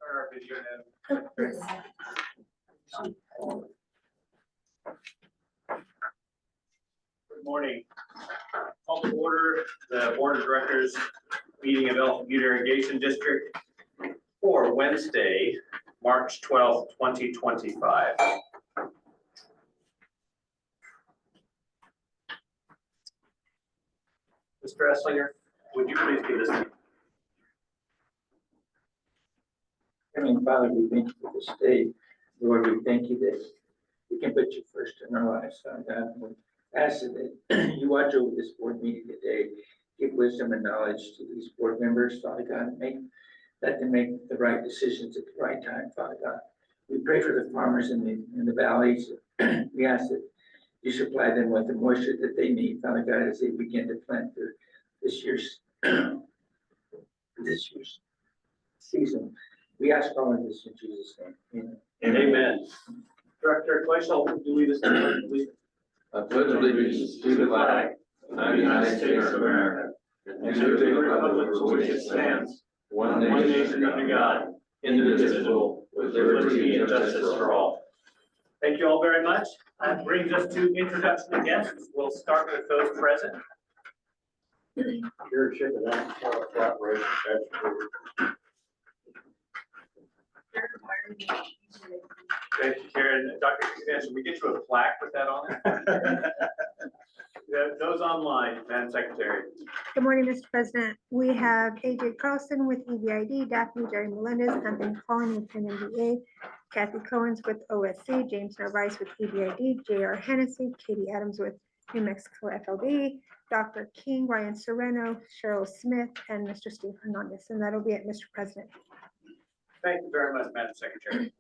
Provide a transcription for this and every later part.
Turn our video in. Good morning. Call to order the Board of Directors meeting of Butte Irrigation District for Wednesday, March 12th, 2025. Mr. Esslinger, would you please give us? Heavenly Father, we thank you for this day. Lord, we thank you that we can put you first in our lives, Father God. We ask that you watch over this board meeting today. Give wisdom and knowledge to these board members, Father God, and let them make the right decisions at the right time, Father God. We pray for the farmers in the valleys. We ask that you supply them with the moisture that they need, Father God, as they begin to plant this year's season. We ask all of this in Jesus' name. Amen. Amen. Director Glacial, would you lead us in the pledge, please? I pledge allegiance to the flag of the United States of America and to the republic for which it stands, one nation under God, indivisible, with liberty and justice for all. Thank you all very much. That brings us to introduction of guests. We'll start with those present. Your ship of that operation. Thank you, Karen. Dr. Suzanne, should we get you a plaque with that on it? Yeah, those online, Madam Secretary. Good morning, Mr. President. We have AJ Carlson with EBID, Daphne Jerry Melendez, Anthony Collin with NMDA, Kathy Cohen's with OSC, James Narvaez with EBID, JR Hennessy, Katie Adams with New Mexico FLB, Dr. King, Ryan Sereno, Cheryl Smith, and Mr. Steve Hernandez, and that'll be it, Mr. President. Thank you very much, Madam Secretary.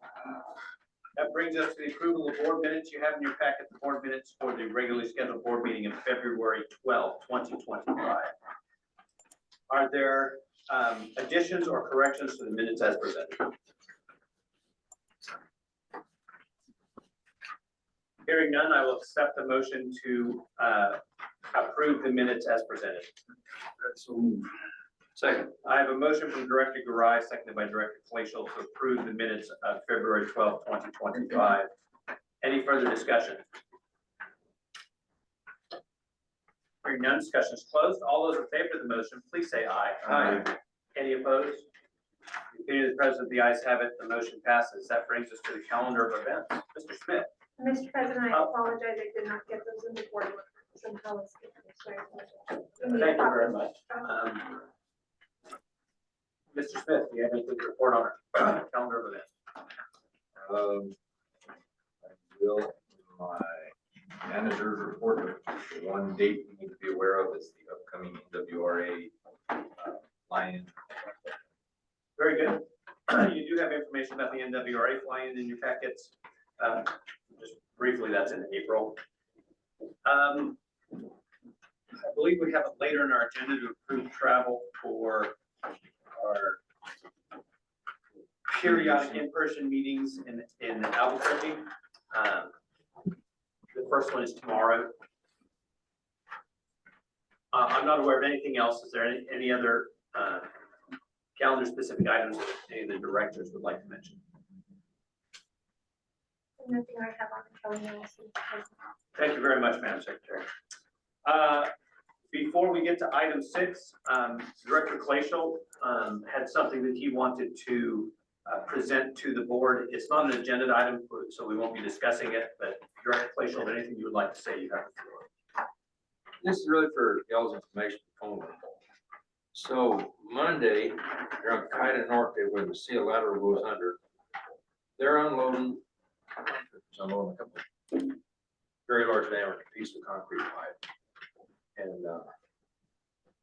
That brings us to the approval of board minutes. You have in your packet the board minutes for the regularly scheduled board meeting of February 12th, 2025. Are there additions or corrections to the minutes as presented? Hearing none, I will accept the motion to approve the minutes as presented. Second. I have a motion from Director Garai, seconded by Director Glacial, to approve the minutes of February 12th, 2025. Any further discussion? Hearing none, discussion is closed. All those in favor of the motion, please say aye. Aye. Any opposed? The opinion of the President, the ayes have it. The motion passes. That brings us to the calendar of events. Mr. Smith. Mr. President, I apologize, I did not get those in the board. Somehow it's Thank you very much. Mr. Smith, do you have anything to report on our calendar of events? I will, in my manager's report, the one date we need to be aware of is the upcoming NWRA fly-in. Very good. You do have information about the NWRA fly-in in your packets. Just briefly, that's in April. I believe we have it later in our agenda to approve travel for our periodic in-person meetings in Albuquerque. The first one is tomorrow. I'm not aware of anything else. Is there any other calendar-specific items that any of the directors would like to mention? Nothing I have on the calendar. Thank you very much, Madam Secretary. Before we get to item 6, Director Glacial had something that he wanted to present to the board. It's not an agenda item, so we won't be discussing it, but Director Glacial, anything you would like to say, you have the floor. This is really for y'all's information only. So Monday, they're on Kaida Norte where the seal lateral goes under. They're unloading a couple very large diameter piece of concrete pipe. And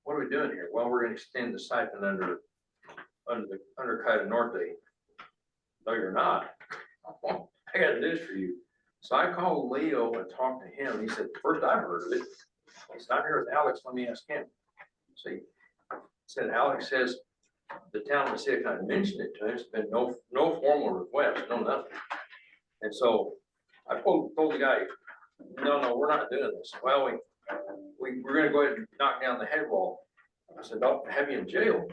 what are we doing here? Well, we're going to extend the siphon under Kaida Norte. No, you're not. I got news for you. So I called Leo and talked to him. He said, first I've heard of it. He said, I'm here with Alex. Let me ask him. So he said, Alex says the town of City kind of mentioned it to him. It's been no formal request, no nothing. And so I told the guy, no, we're not doing this. Well, we're going to go ahead and knock down the head wall. I said, I'll have you in jail.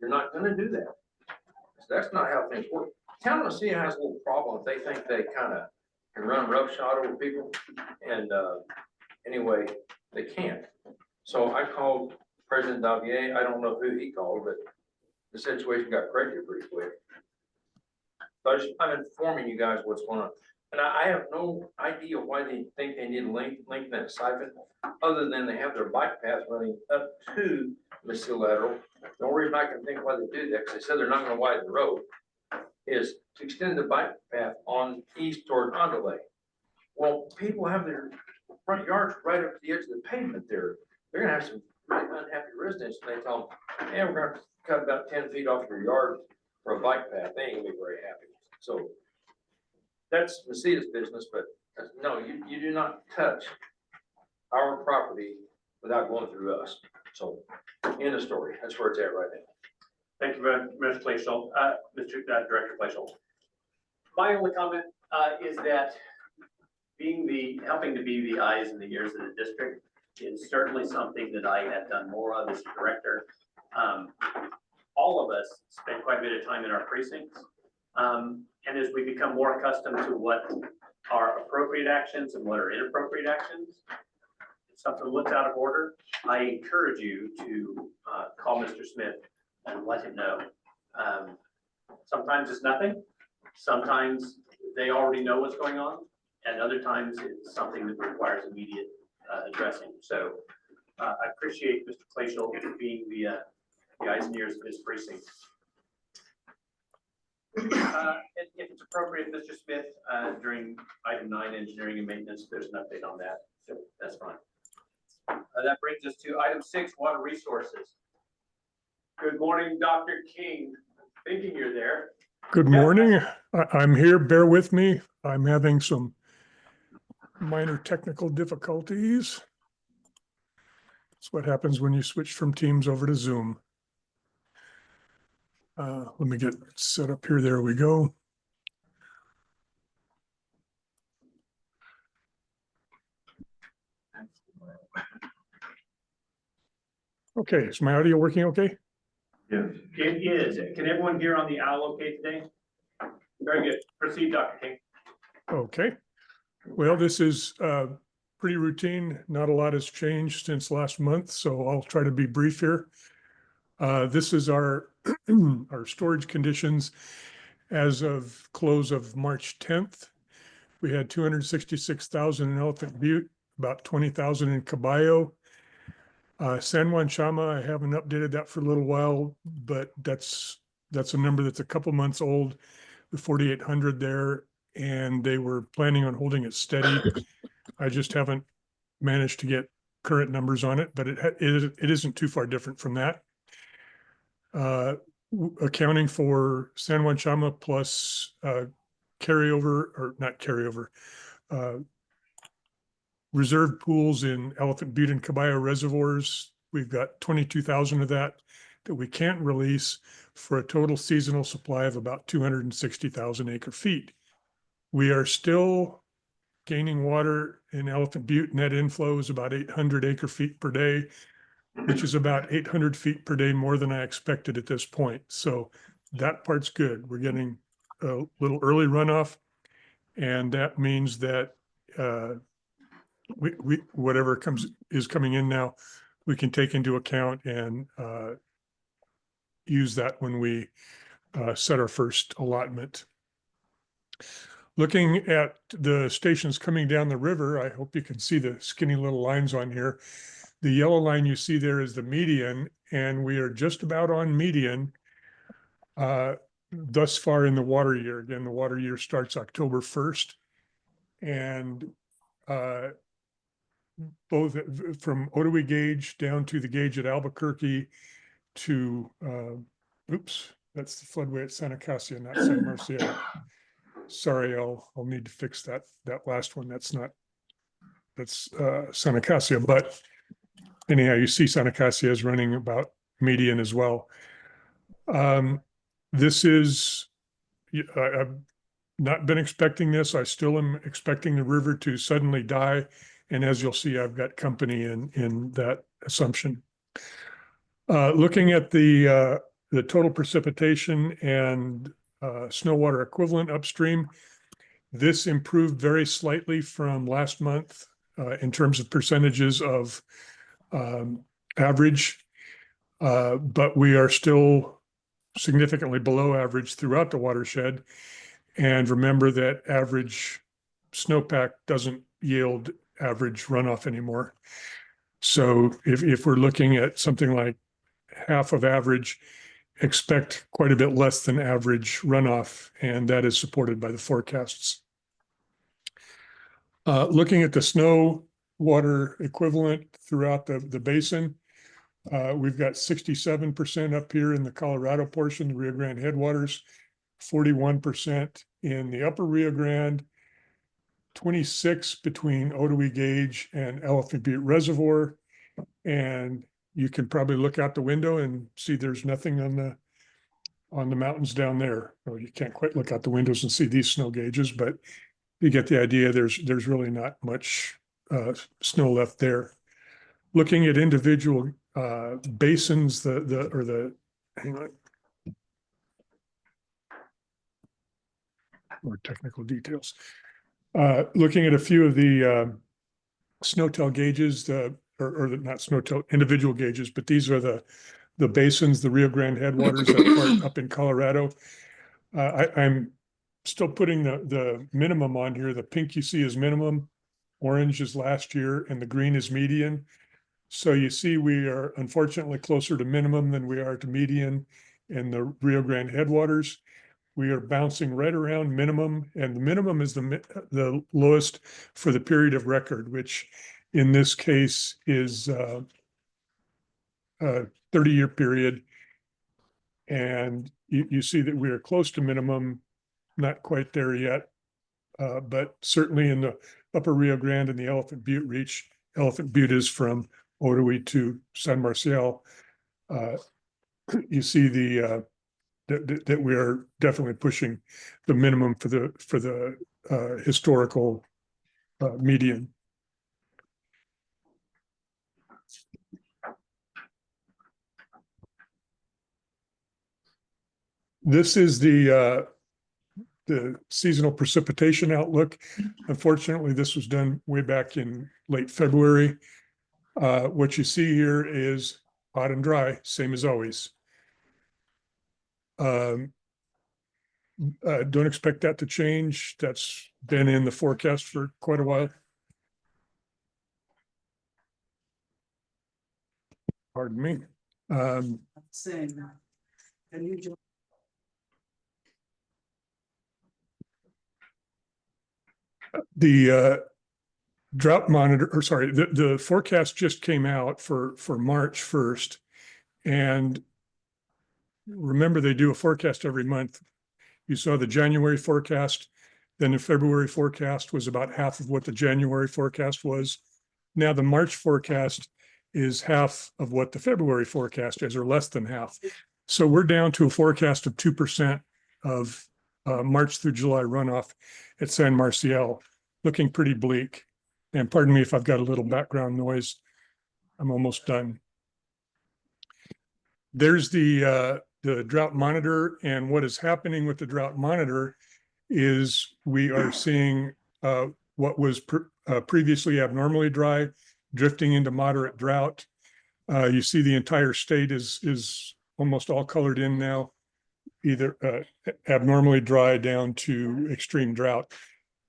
You're not going to do that. I That's not how things work. Town of Messina has a little problem. They think they kind of can run roughshod over people. And anyway, they can't. So I called President Davier. I don't know who he called, but the situation got corrected pretty quick. So I'm informing you guys what's going on. And I have no idea why they think they need to lengthen that siphon, other than they have their bike path running up to Mississippi Lateral. The only reason I can think why they do that, because they said they're not gonna widen the road, is to extend the bike path on east toward Andale. Well, people have their front yards right up to the edge of the pavement there. They're gonna have some really unhappy residents, and they tell them, hey, we're gonna cut about 10 feet off your yard for a bike path. They ain't gonna be very happy. So that's Messina's business, but no, you do not touch our property without going through us. So, end of story. That's where it's at right now. Thank you very much, Mr. Clayshall. Director Clayshall. My only comment is that helping to be the eyes and the ears of the district is certainly something that I have done more of as a director. All of us spend quite a bit of time in our precincts. And as we become more accustomed to what are appropriate actions and what are inappropriate actions, if something looks out of order, I encourage you to call Mr. Smith and let him know. Sometimes it's nothing. Sometimes they already know what's going on. And other times it's something that requires immediate addressing. So I appreciate Mr. Clayshall being the eyes and ears of his precinct. If it's appropriate, Mr. Smith, during item 9, engineering and maintenance, there's an update on that, so that's fine. That brings us to item 6, water resources. Good morning, Dr. King. Thinking you're there. Good morning. I'm here. Bear with me. I'm having some minor technical difficulties. That's what happens when you switch from Teams over to Zoom. Let me get set up here. There we go. Okay, is my audio working okay? Yes. It is. Can everyone hear on the owl okay today? Very good. Proceed, Dr. King. Okay. Well, this is pretty routine. Not a lot has changed since last month, so I'll try to be brief here. This is our our storage conditions as of close of March 10th. We had 266,000 in Elephant Butte, about 20,000 in Caballo. San Juan Chama, I haven't updated that for a little while, but that's a number that's a couple months old, the 4,800 there, and they were planning on holding it steady. I just haven't managed to get current numbers on it, but it isn't too far different from that. Accounting for San Juan Chama plus carryover, or not carryover, reserve pools in Elephant Butte and Caballo reservoirs. We've got 22,000 of that we can't release, for a total seasonal supply of about 260,000 acre feet. We are still gaining water in Elephant Butte. Net inflow is about 800 acre feet per day, which is about 800 feet per day more than I expected at this point. So that part's good. We're getting a little early runoff, and that means that we whatever is coming in now, we can take into account and use that when we set our first allotment. Looking at the stations coming down the river, I hope you can see the skinny little lines on here. The yellow line you see there is the median, and we are just about on median thus far in the water year. Again, the water year starts October 1st. And both from Ottawee gauge down to the gauge at Albuquerque to, oops, that's the floodway at Santa Casia, not San Marcial. Sorry, I'll need to fix that last one. That's Santa Casia, but anyhow, you see Santa Casia is running about median as well. This is, I've not been expecting this. I still am expecting the river to suddenly die. And as you'll see, I've got company in that assumption. Looking at the the total precipitation and snow water equivalent upstream. This improved very slightly from last month in terms of percentages of average. But we are still significantly below average throughout the watershed. And remember that average snowpack doesn't yield average runoff anymore. So if we're looking at something like half of average, expect quite a bit less than average runoff, and that is supported by the forecasts. Looking at the snow water equivalent throughout the basin, we've got 67% up here in the Colorado portion, the Rio Grande headwaters, 41% in the upper Rio Grande, 26 between Otoe Gauge and Elephant Butte Reservoir. And you can probably look out the window and see there's nothing on the mountains down there. Well, you can't quite look out the windows and see these snow gauges, but you get the idea. There's really not much snow left there. Looking at individual basins, hang on. More technical details. Looking at a few of the snowtail gauges, or not snowtail, individual gauges, but these are the basins, the Rio Grande headwaters up in Colorado. I'm still putting the minimum on here. The pink you see is minimum, orange is last year, and the green is median. So you see we are unfortunately closer to minimum than we are to median in the Rio Grande headwaters. We are bouncing right around minimum, and the minimum is the lowest for the period of record, which in this case is a 30-year period. And you see that we are close to minimum, not quite there yet, but certainly in the upper Rio Grande and the Elephant Butte reach. Elephant Butte is from Otoe to San Marcial. You see that we are definitely pushing the minimum for the historical median. This is the seasonal precipitation outlook. Unfortunately, this was done way back in late February. What you see here is hot and dry, same as always. Don't expect that to change. That's been in the forecast for quite a while. Pardon me. Saying that. And you just The drought monitor, or sorry, the forecast just came out for March 1st. And remember, they do a forecast every month. You saw the January forecast, then the February forecast was about half of what the January forecast was. Now the March forecast is half of what the February forecast is, or less than half. So we're down to a forecast of 2% of March through July runoff at San Marcial, looking pretty bleak. And pardon me if I've got a little background noise. I'm almost done. There's the drought monitor, and what is happening with the drought monitor is we are seeing what was previously abnormally dry drifting into moderate drought. You see the entire state is almost all colored in now, either abnormally dry down to extreme drought.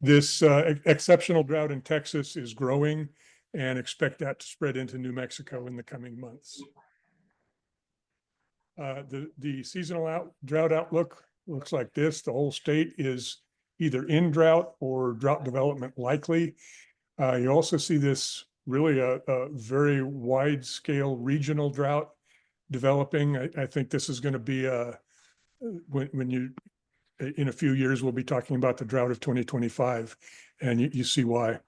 This exceptional drought in Texas is growing, and expect that to spread into New Mexico in the coming months. The seasonal drought outlook looks like this. The whole state is either in drought or drought development likely. You also see this really a very wide scale regional drought developing. I think this is going to be when you, in a few years, we'll be talking about the drought of 2025, and you see why.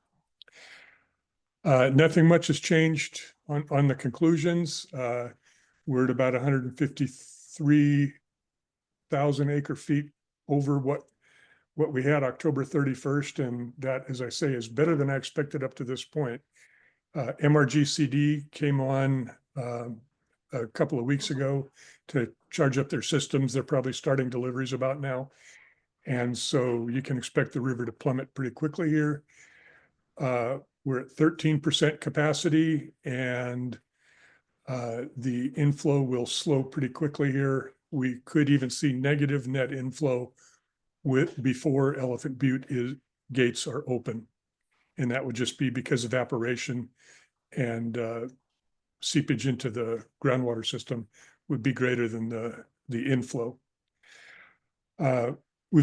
Nothing much has changed on the conclusions. We're at about 153,000 acre feet over what we had October 31st. And that, as I say, is better than I expected up to this point. MRGCD came on a couple of weeks ago to charge up their systems. They're probably starting deliveries about now. And so you can expect the river to plummet pretty quickly here. We're at 13% capacity, and the inflow will slow pretty quickly here. We could even see negative net inflow before Elephant Butte gates are open. And that would just be because evaporation and seepage into the groundwater system would be greater than the inflow. We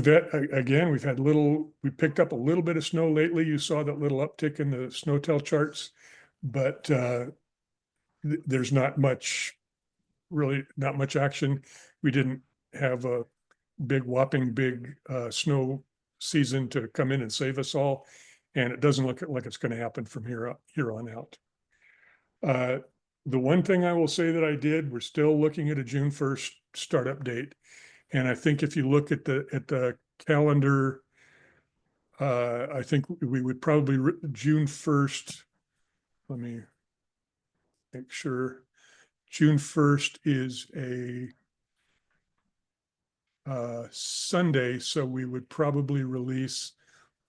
picked up a little bit of snow lately. You saw that little uptick in the SNOTEL charts, but there's not much action. We didn't have a whopping big snow season to come in and save us all. And it doesn't look like it's going to happen from here on out. The one thing I will say that I did, we're still looking at a June 1st startup date. And I think if you look at the calendar, I think we would probably June 1st. Let me make sure. June 1st is a Sunday, so we would probably release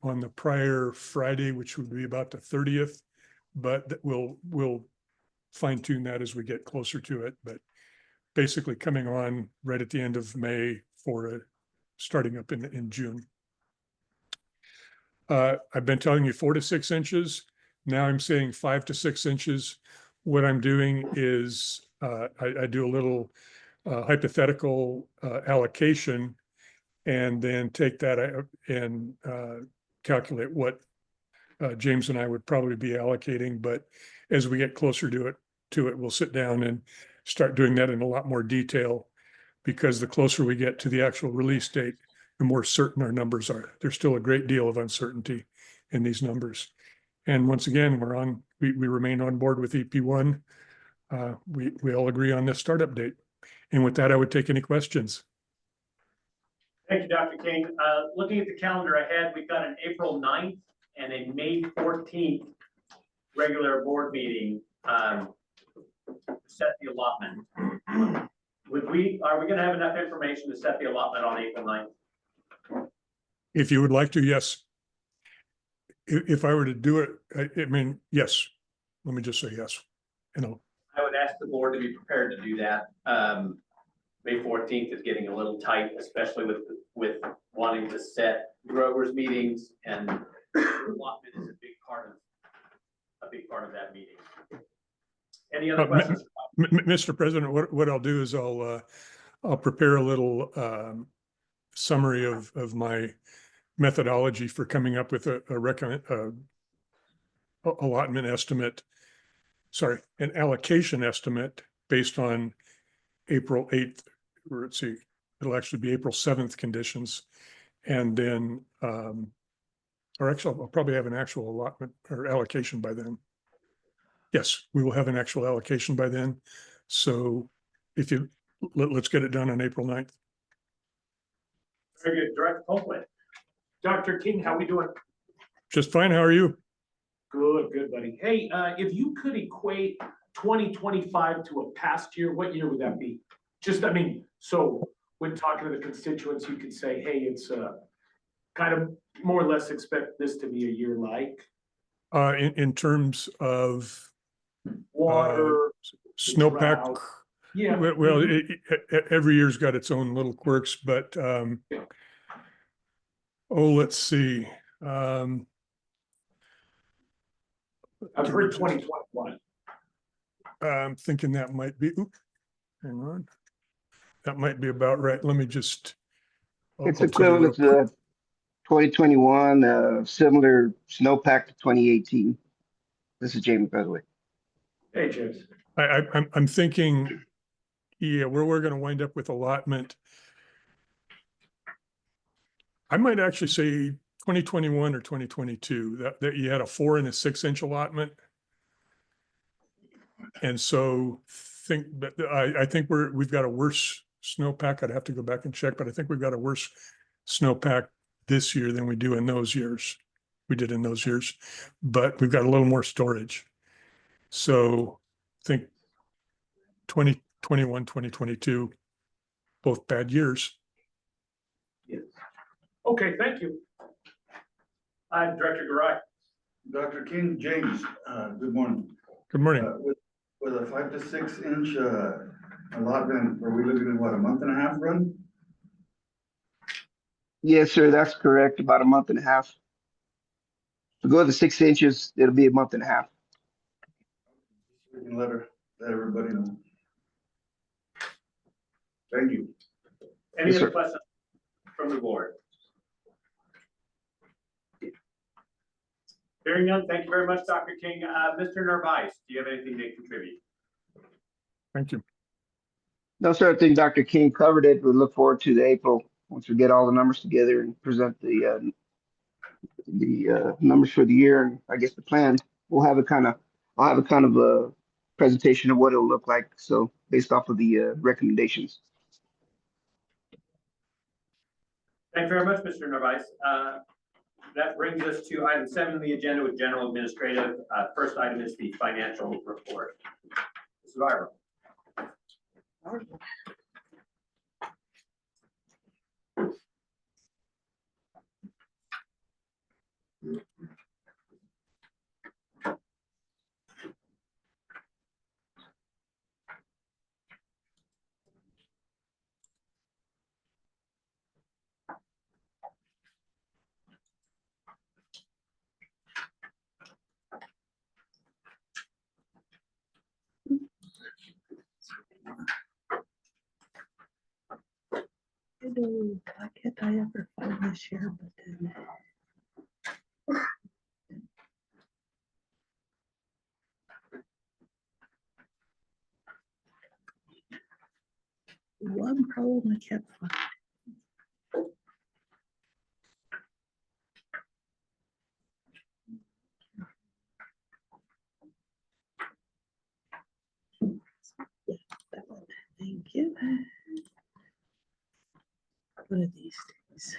on the prior Friday, which would be about the 30th, but we'll fine tune that as we get closer to it. But basically coming on right at the end of May for starting up in June. I've been telling you 4 to 6 inches. Now I'm saying 5 to 6 inches. What I'm doing is I do a little hypothetical allocation, and then take that and calculate what James and I would probably be allocating. But as we get closer to it, we'll sit down and start doing that in a lot more detail, because the closer we get to the actual release date, the more certain our numbers are. There's still a great deal of uncertainty in these numbers. And once again, we remain on board with EP1. We all agree on this startup date. And with that, I would take any questions. Thank you, Dr. King. Looking at the calendar ahead, we've got an April 9th and a May 14th regular board meeting to set the allotment. Are we going to have enough information to set the allotment on April 9th? If you would like to, yes. If I were to do it, I mean, yes. Let me just say yes. I would ask the board to be prepared to do that. May 14th is getting a little tight, especially with wanting to set growers meetings, and allotment is a big part of that meeting. Any other questions? Mr. President, what I'll do is I'll prepare a little summary of my methodology for coming up with an allotment estimate. Sorry, an allocation estimate based on April 8th, or let's see, it'll actually be April 7th conditions. And then, or actually, I'll probably have an actual allotment or allocation by then. Yes, we will have an actual allocation by then. So let's get it done on April 9th. Very good. Director Polkway. Dr. King, how we doing? Just fine. How are you? Good, buddy. Hey, if you could equate 2025 to a past year, what year would that be? So when talking to the constituents, you could say, hey, it's kind of more or less expect this to be a year like. In terms of Water, snowpack. drought. Yeah. Well, every year's got its own little quirks, but let's see. I've heard 2021. I'm thinking that might be, hang on. That might be about right. Let me just. It's I'll tell you real equivalent to 2021, similar snowpack to 2018. This is Jamie, by the way. Hey, James. I'm thinking, where we're going to wind up with allotment. I might actually say 2021 or 2022, that you had a 4 and a 6 inch allotment. And so I think we've got a worse snowpack. I'd have to go back and check, but I think we've got a worse snowpack this year than we did in those years. But we've got a little more storage. So I think 2021, 2022, both bad years. Yes. Okay, thank you. Director Garai. Dr. King, James, good morning. Good morning. With a 5 to 6 inch allotment, are we looking at what, a month and a half run? Yes, sir, that's correct. About a month and a half. To go to the 6 inches, it'll be a month and a half. We can let everybody know. Thank you. Any Yes, other sir. questions from the board? Hearing none, thank you very much, Dr. King. Mr. Narvaez, do you have anything to contribute? Thank you. No, sir, I think Dr. King covered it. We look forward to the April, once we get all the numbers together and present the numbers for the year, and I guess the plan. I'll have a kind of a presentation of what it'll look like. So based off of the recommendations. Thank you very much, Mr. Narvaez. That brings us to item 7 on the agenda with general administrative. First item is the financial report. Mr. Ivor. Why can't I ever find the share button? One problem I can't find. Yeah, that one. Thank you. One of these days.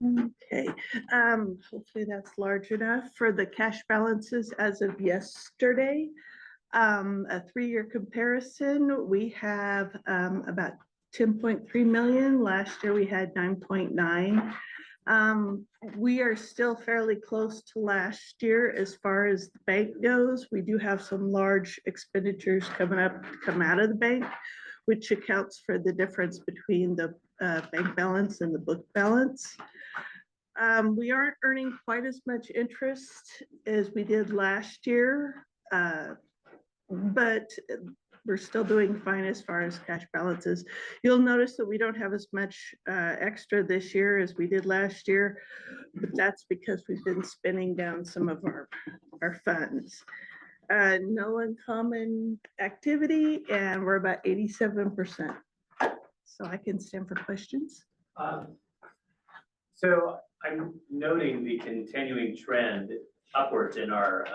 Okay, hopefully that's large enough for the cash balances as of yesterday. A 3-year comparison, we have about 10.3 million. Last year we had 9.9. We are still fairly close to last year as far as the bank goes. We do have some large expenditures come out of the bank, which accounts for the difference between the bank balance and the book balance. We aren't earning quite as much interest as we did last year, but we're still doing fine as far as cash balances. You'll notice that we don't have as much extra this year as we did last year, but that's because we've been spending down some of our funds. No uncommon activity, and we're about 87%. So I can stand for questions. So I'm noting the continuing trend upwards in our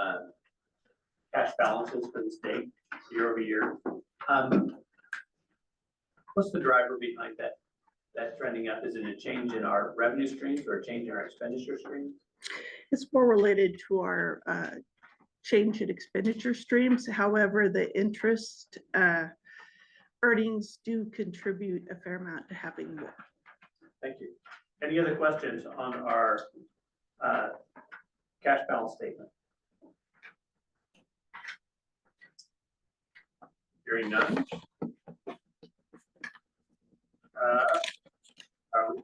cash balances for the state year over year. What's the driver behind that trending up? Is it a change in our revenue streams or a change in our expenditure streams? It's more related to our change in expenditure streams. However, the interest earnings do contribute a fair amount to having more. Thank you. Any other questions on our cash balance statement? Hearing none.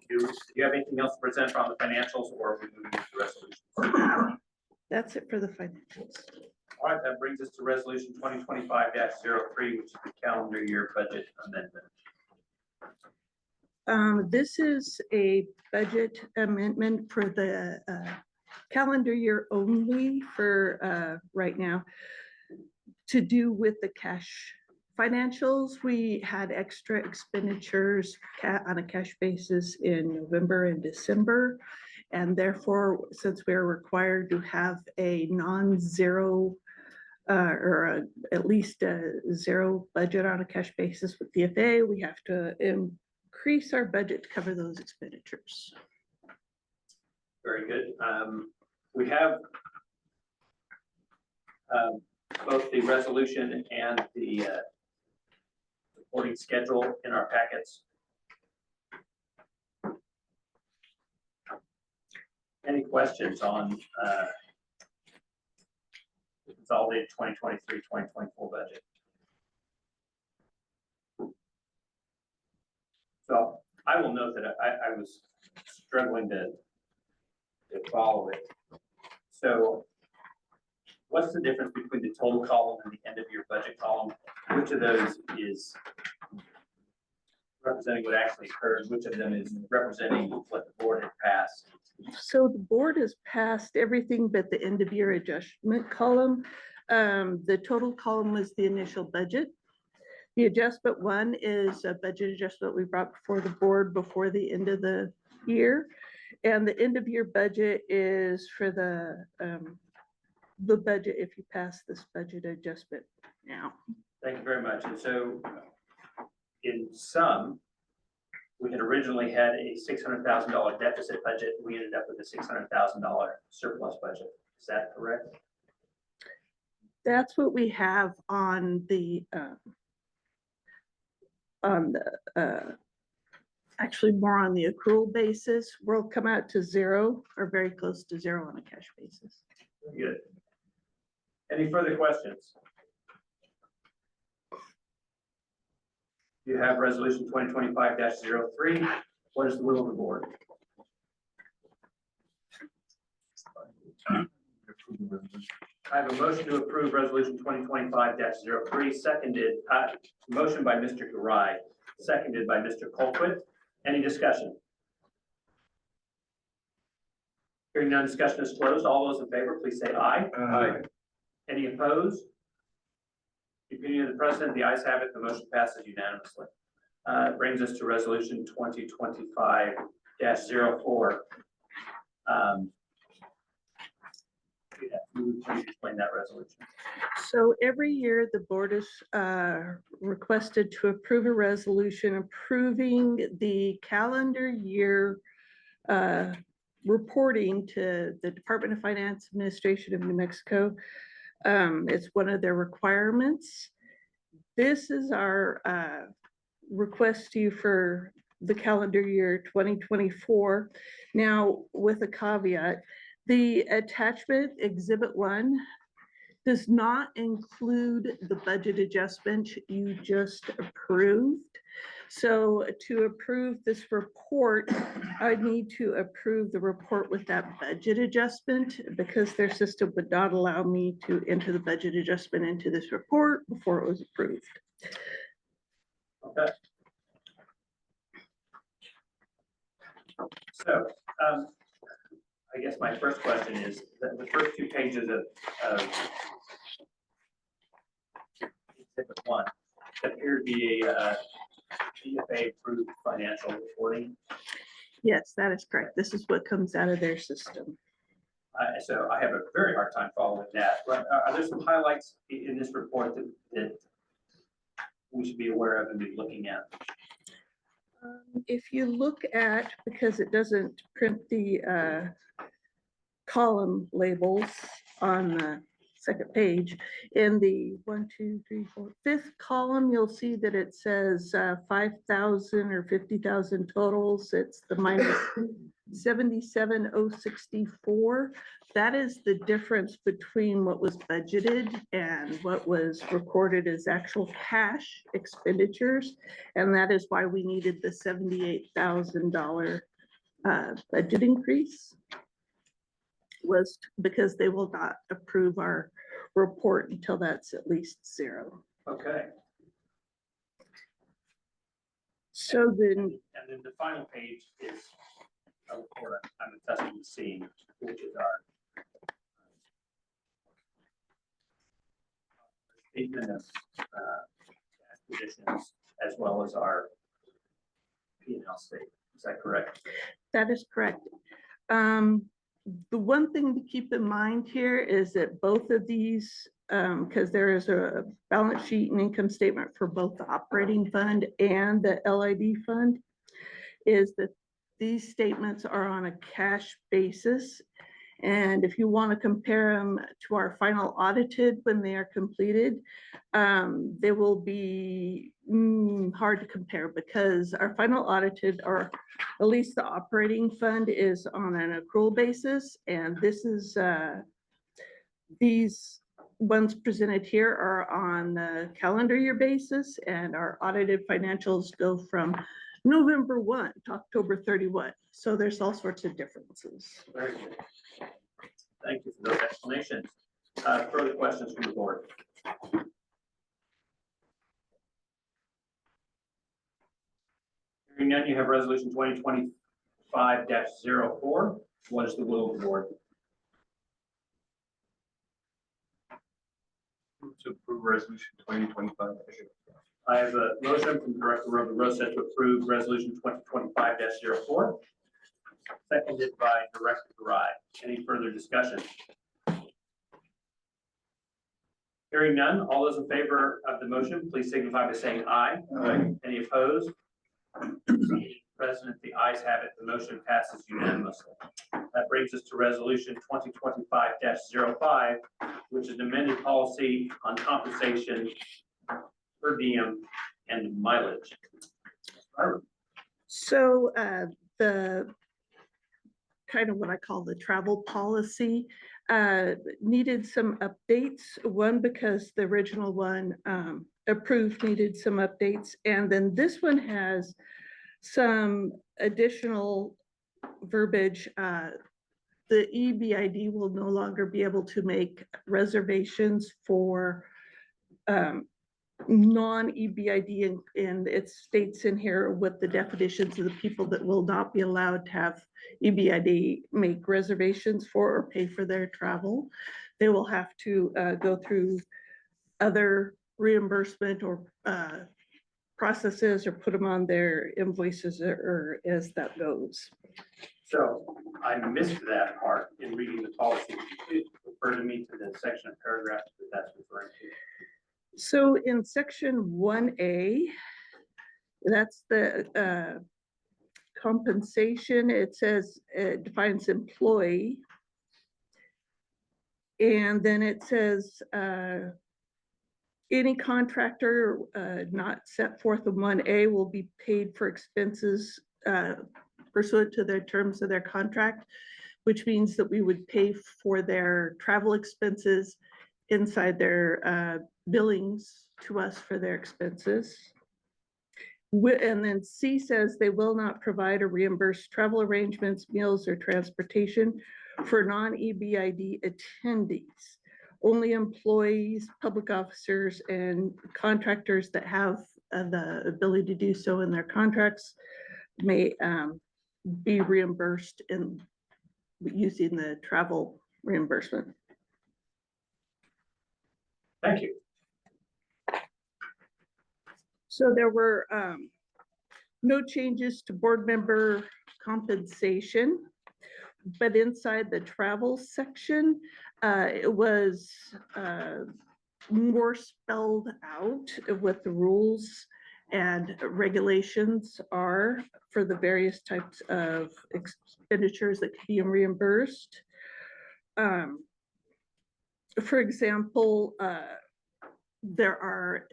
Do you have anything else to present on the financials, or are we moving to resolution? That's it for the financials. All right, that brings us to resolution 2025-03, which is the calendar year budget amendment. This is a budget amendment for the calendar year only for right now, to do with the cash financials. We had extra expenditures on a cash basis in November and December. And therefore, since we're required to have a non-zero or at least a zero budget on a cash basis with DFA, we have to increase our budget to cover those expenditures. Very good. We have both the resolution and the reporting schedule in our packets. Any questions on the consolidated 2023-2024 budget? So I will note that I was struggling to follow it. So what's the difference between the total column and the end of your budget column? Which of those is representing what actually occurred? Which of them is representing what the board had passed? So the board has passed everything but the end of year adjustment column. The total column was the initial budget. The adjustment one is a budget adjustment we brought before the board before the end of the year. And the end of year budget is for the budget if you pass this budget adjustment now. Thank you very much. And so in sum, we had originally had a $600,000 deficit budget. We ended up with a $600,000 surplus budget. Is that correct? That's what we have on the actually more on the accrual basis. We'll come out to zero or very close to zero on a cash basis. Good. Any further questions? You have resolution 2025-03. What is the will of the board? I have a motion to approve resolution 2025-03, seconded, motion by Mr. Garai, seconded by Mr. Colquitt. Any discussion? Hearing none, discussion is closed. All those in favor, please say aye. Aye. Any opposed? The opinion of the president, the ayes have it, the motion passes unanimously. Brings us to resolution 2025-04. Please explain that resolution. So every year, the board is requested to approve a resolution approving the calendar year reporting to the Department of Finance Administration of New Mexico. It's one of their requirements. This is our request to you for the calendar year 2024. Now, with a caveat, the attachment exhibit 1 does not include the budget adjustment you just approved. So to approve this report, I need to approve the report with that budget adjustment because their system would not allow me to enter the budget adjustment into this report before it was approved. Okay. So, I guess my first question is that the first 2 pages of exhibit 1 appear to be a DFA approved financial reporting. Yes, that is correct. This is what comes out of their system. So I have a very hard time following that. But are there some highlights in this report that we should be aware of and be looking at? If you look at, because it doesn't print the column labels on the second page, in the 1, 2, 3, 4, 5th column, you'll see that it says 5,000 or 50,000 totals. It's the minus 77,064. That is the difference between what was budgeted and what was recorded as actual cash expenditures. And that is why we needed the $78,000 budget increase, was because they will not approve our report until that's at least zero. Okay. So then, And then the final page is a report I'm accustomed to seeing, which is our statement of positions as well as our P&L statement. Is that correct? that is correct. The one thing to keep in mind here is that both of these, because there is a balance sheet and income statement for both the operating fund and the LID fund, is that these statements are on a cash basis. And if you want to compare them to our final audited when they are completed, they will be hard to compare because our final audited, or at least the operating fund, is on an accrual basis. And this is, these ones presented here are on the calendar year basis, and our audited financials go from November 1 to October 31. So there's all sorts of differences. Very good. Thank you for those explanations. Further questions from the board? Hearing none, you have resolution 2025-04. What is the will of the board? To approve resolution 2025. I have a motion from Director Rosa to approve resolution 2025-04, seconded by Director Garai. Any further discussion? Hearing none, all those in favor of the motion, please signify by saying aye. Aye. Any opposed? President, the ayes have it. The motion passes unanimously. That brings us to resolution 2025-05, which is an amended policy on compensation, per diem, and mileage. So the kind of what I call the travel policy needed some updates. One, because the original one approved needed some updates. And then this one has some additional verbiage. The EBID will no longer be able to make reservations for non-EBID, and it states in here what the definitions of the people that will not be allowed to have EBID make reservations for or pay for their travel. They will have to go through other reimbursement or processes, or put them on their invoices, or as that goes. So I missed that part in reading the policy. Please refer to me to the section of paragraph that that's referring to. So in section 1A, that's the compensation. It says, it defines employee. And then it says, any contractor not set forth in 1A will be paid for expenses pursuant to their terms of their contract, which means that we would pay for their travel expenses inside their billings to us for their expenses. And then C says they will not provide or reimburse travel arrangements, meals, or transportation for non-EBID attendees. Only employees, public officers, and contractors that have the ability to do so in their contracts may be reimbursed in using the travel reimbursement. Thank you. So there were no changes to board member compensation, but inside the travel section, it was more spelled out what the rules and regulations are for the various types of expenditures that can be reimbursed. For example, there are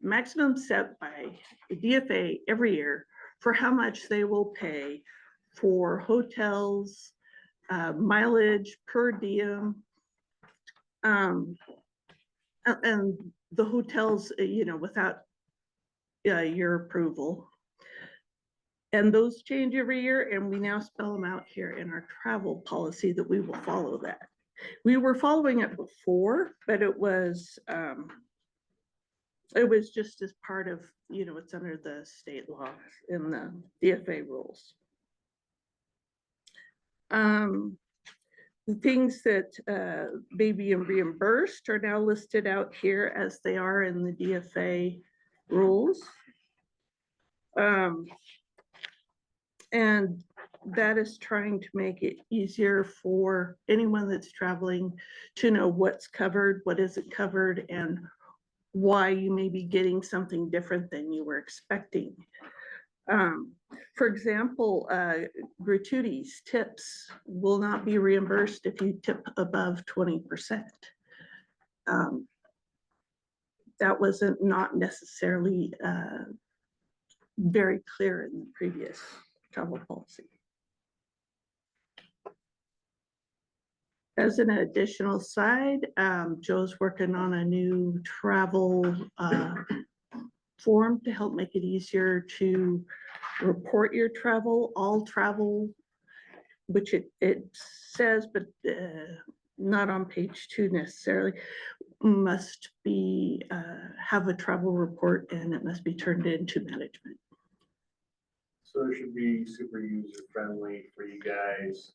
maximums set by the DFA every year for how much they will pay for hotels, mileage, per diem, and the hotels, without your approval. And those change every year, and we now spell them out here in our travel policy that we will follow that. We were following it before, but it was just as part of, it's under the state law in the DFA rules. The things that may be reimbursed are now listed out here as they are in the DFA rules. And that is trying to make it easier for anyone that's traveling to know what's covered, what isn't covered, and why you may be getting something different than you were expecting. For example, gratuities, tips will not be reimbursed if you tip above 20%. That wasn't not necessarily very clear in the previous travel policy. As an additional side, Joe's working on a new travel form to help make it easier to report your travel, all travel, which it says, but not on page 2 necessarily, must be, have a travel report and it must be turned into management. So it should be super user friendly for you guys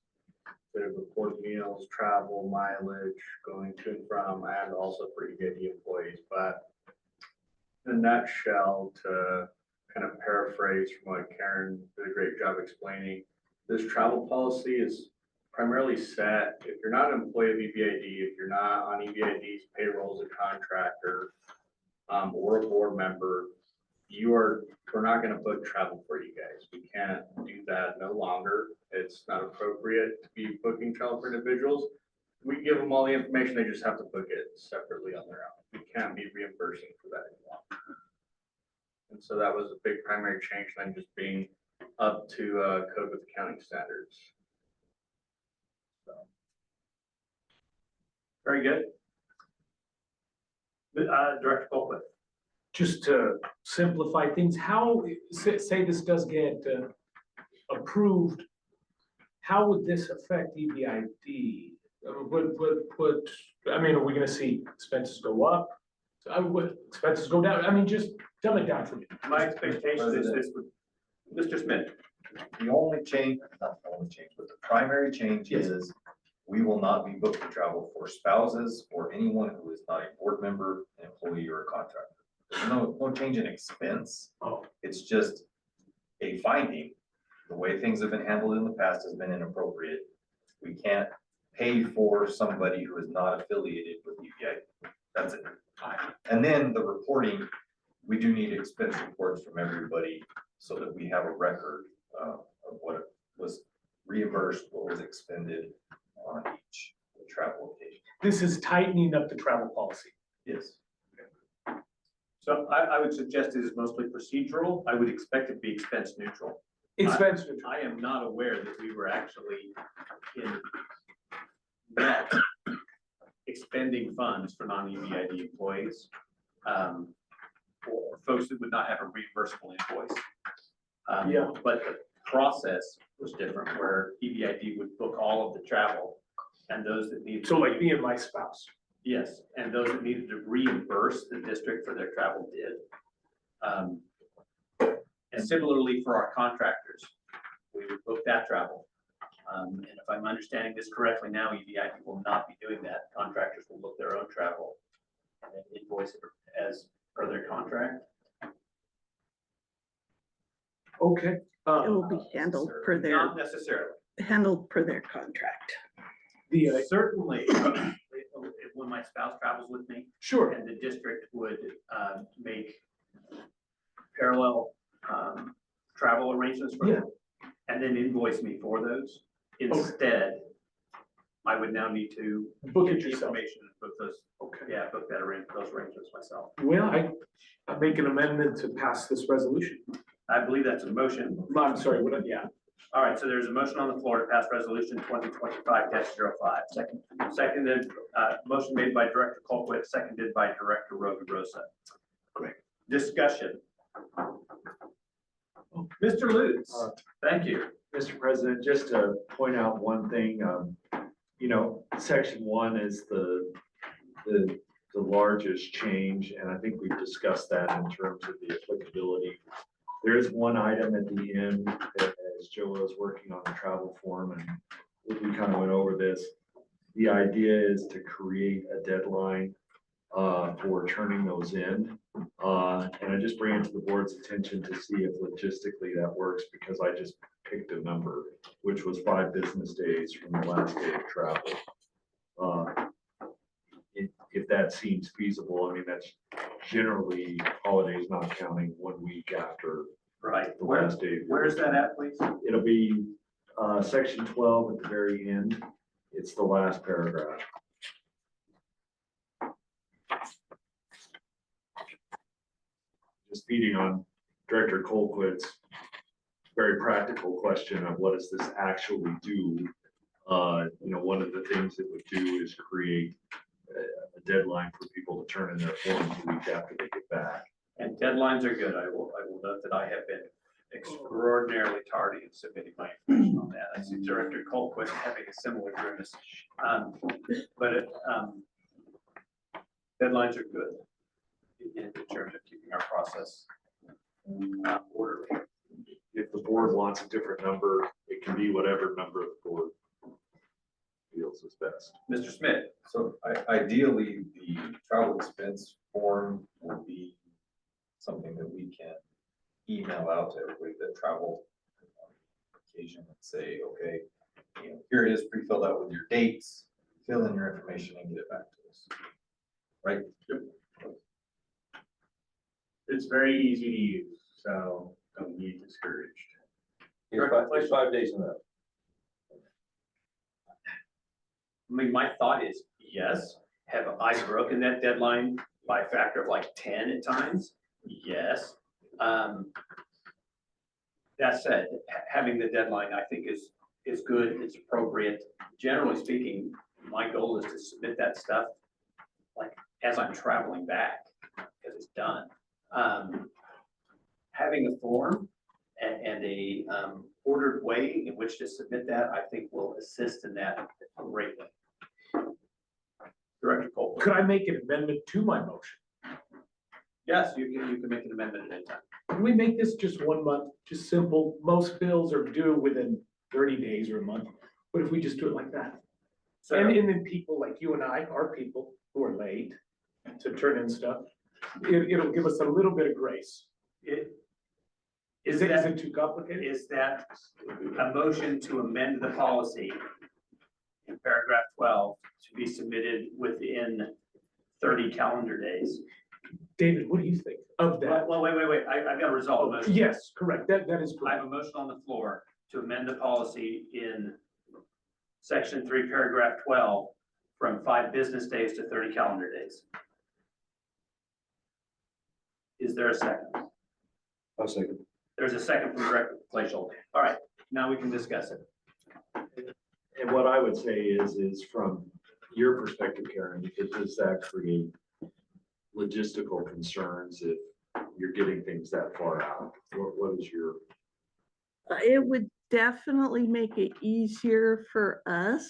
to report meals, travel, mileage, going to and from, and also for EBID employees. But in a nutshell, to kind of paraphrase from what Karen did a great job explaining, this travel policy is primarily set, if you're not an employee of EBID, if you're not on EBID's payroll as a contractor, or a board member, we're not gonna book travel for you guys. We can't do that no longer. It's not appropriate to be booking travel for individuals. We give them all the information, they just have to book it separately on their own. We can't be reimbursing for that anymore. And so that was a big primary change, then just being up to code with accounting standards. So. Very good. Director Colquitt. Just to simplify things, how, say this does get approved, how would this affect EBID? I mean, are we gonna see expenses go up? Would expenses go down? I mean, just dumb it down for me. My expectation is this would, Mr. Smith. The only change, not the only change, but the primary change is we will not be booking travel for spouses or anyone who is not a board member, an employee, or a contractor. There's no change in expense. Oh. It's just a finding. The way things have been handled in the past has been inappropriate. We can't pay for somebody who is not affiliated with EBID. That's it. And then the reporting, we do need expense reports from everybody so that we have a record of what was reimbursed, what was expended on each travel occasion. This is tightening up the travel policy. Yes. So I would suggest it is mostly procedural. I would expect it to be expense neutral. Expense neutral. I am not aware that we were actually in net expending funds for non-EBID employees, or folks that would not have a reimbursable invoice. Yeah. But the process was different, where EBID would book all of the travel, and those that need. So like me and my spouse. Yes, and those that needed to reimburse the district for their travel did. And similarly for our contractors, we would book that travel. And if I'm understanding this correctly now, EBID will not be doing that. Contractors will book their own travel and then invoice it as per their contract. Okay. It will be handled per their, Not necessarily. handled per their contract. Certainly, when my spouse travels with me, Sure. and the district would make parallel travel arrangements for them, and then invoice me for those. Instead, I would now need to Book get it the yourself. information and book those. Okay. Yeah, book that those arrangements myself. Well, I make an amendment to pass this resolution. I believe that's a motion. I'm sorry, what, yeah. All right, so there's a motion on the floor to pass resolution 2025-05. Seconded, motion made by Director Colquitt, seconded by Director Rosa. Great. Discussion. Mr. Lutz, thank you. Mr. President, just to point out one thing, section 1 is the largest change, and I think we've discussed that in terms of the applicability. There is one item at the end that, as Joe was working on the travel form, and we kind of went over this. The idea is to create a deadline for turning those in. And I just bring it to the board's attention to see if logistically that works, because I just picked a number, which was 5 business days from the last day of travel. If that seems feasible, I mean, that's generally holidays not counting 1 week after Right. the last day. Where's that at, please? It'll be, section 12 at the very end. It's the last paragraph. Just feeding on Director Colquitt's very practical question of what does this actually do? One of the things it would do is create a deadline for people to turn in their forms a week after they get back. And deadlines are good. I will note that I have been extraordinarily tardy in submitting my information on that. I see Director Colquitt having a similar grimace. Deadlines are good in terms of keeping our process orderly. If the board wants a different number, it can be whatever number the board feels is best. Mr. Smith, So ideally, the travel expense form will be something that we can email out to everybody that traveled on occasion and say, okay, here it is pre-filled out with your dates, fill in your information and get it back to us. Right? It's very easy to use, so don't be discouraged. It's 5 days enough. I mean, my thought is, yes. Have I broken that deadline by a factor of like 10 at times? Yes. That said, having the deadline, I think is good, it's appropriate. Generally speaking, my goal is to submit that stuff like as I'm traveling back, because it's done. Having a form and a ordered way in which to submit that, I think will assist in that greatly. Director Cole. Could I make an amendment to my motion? Yes, you can make an amendment at any time. Can we make this just 1 month, just simple? Most bills are due within 30 days or a month. What if we just do it like that? So, And then people like you and I, are people who are late to turn in stuff, it'll give us a little bit of grace. Is it too complicated? is that a motion to amend the policy in paragraph 12 to be submitted within 30 calendar days? David, what do you think of that? Well, wait, I've got to resolve the motion. Yes, correct. That is I have correct. a motion on the floor to amend the policy in section 3, paragraph 12, from 5 business days to 30 calendar days. Is there a second? I'll second. There's a second from Director Glacial. All right, now we can discuss it. And what I would say is from your perspective, Karen, does that create logistical concerns if you're getting things that far out? What is your? It would definitely make it easier for us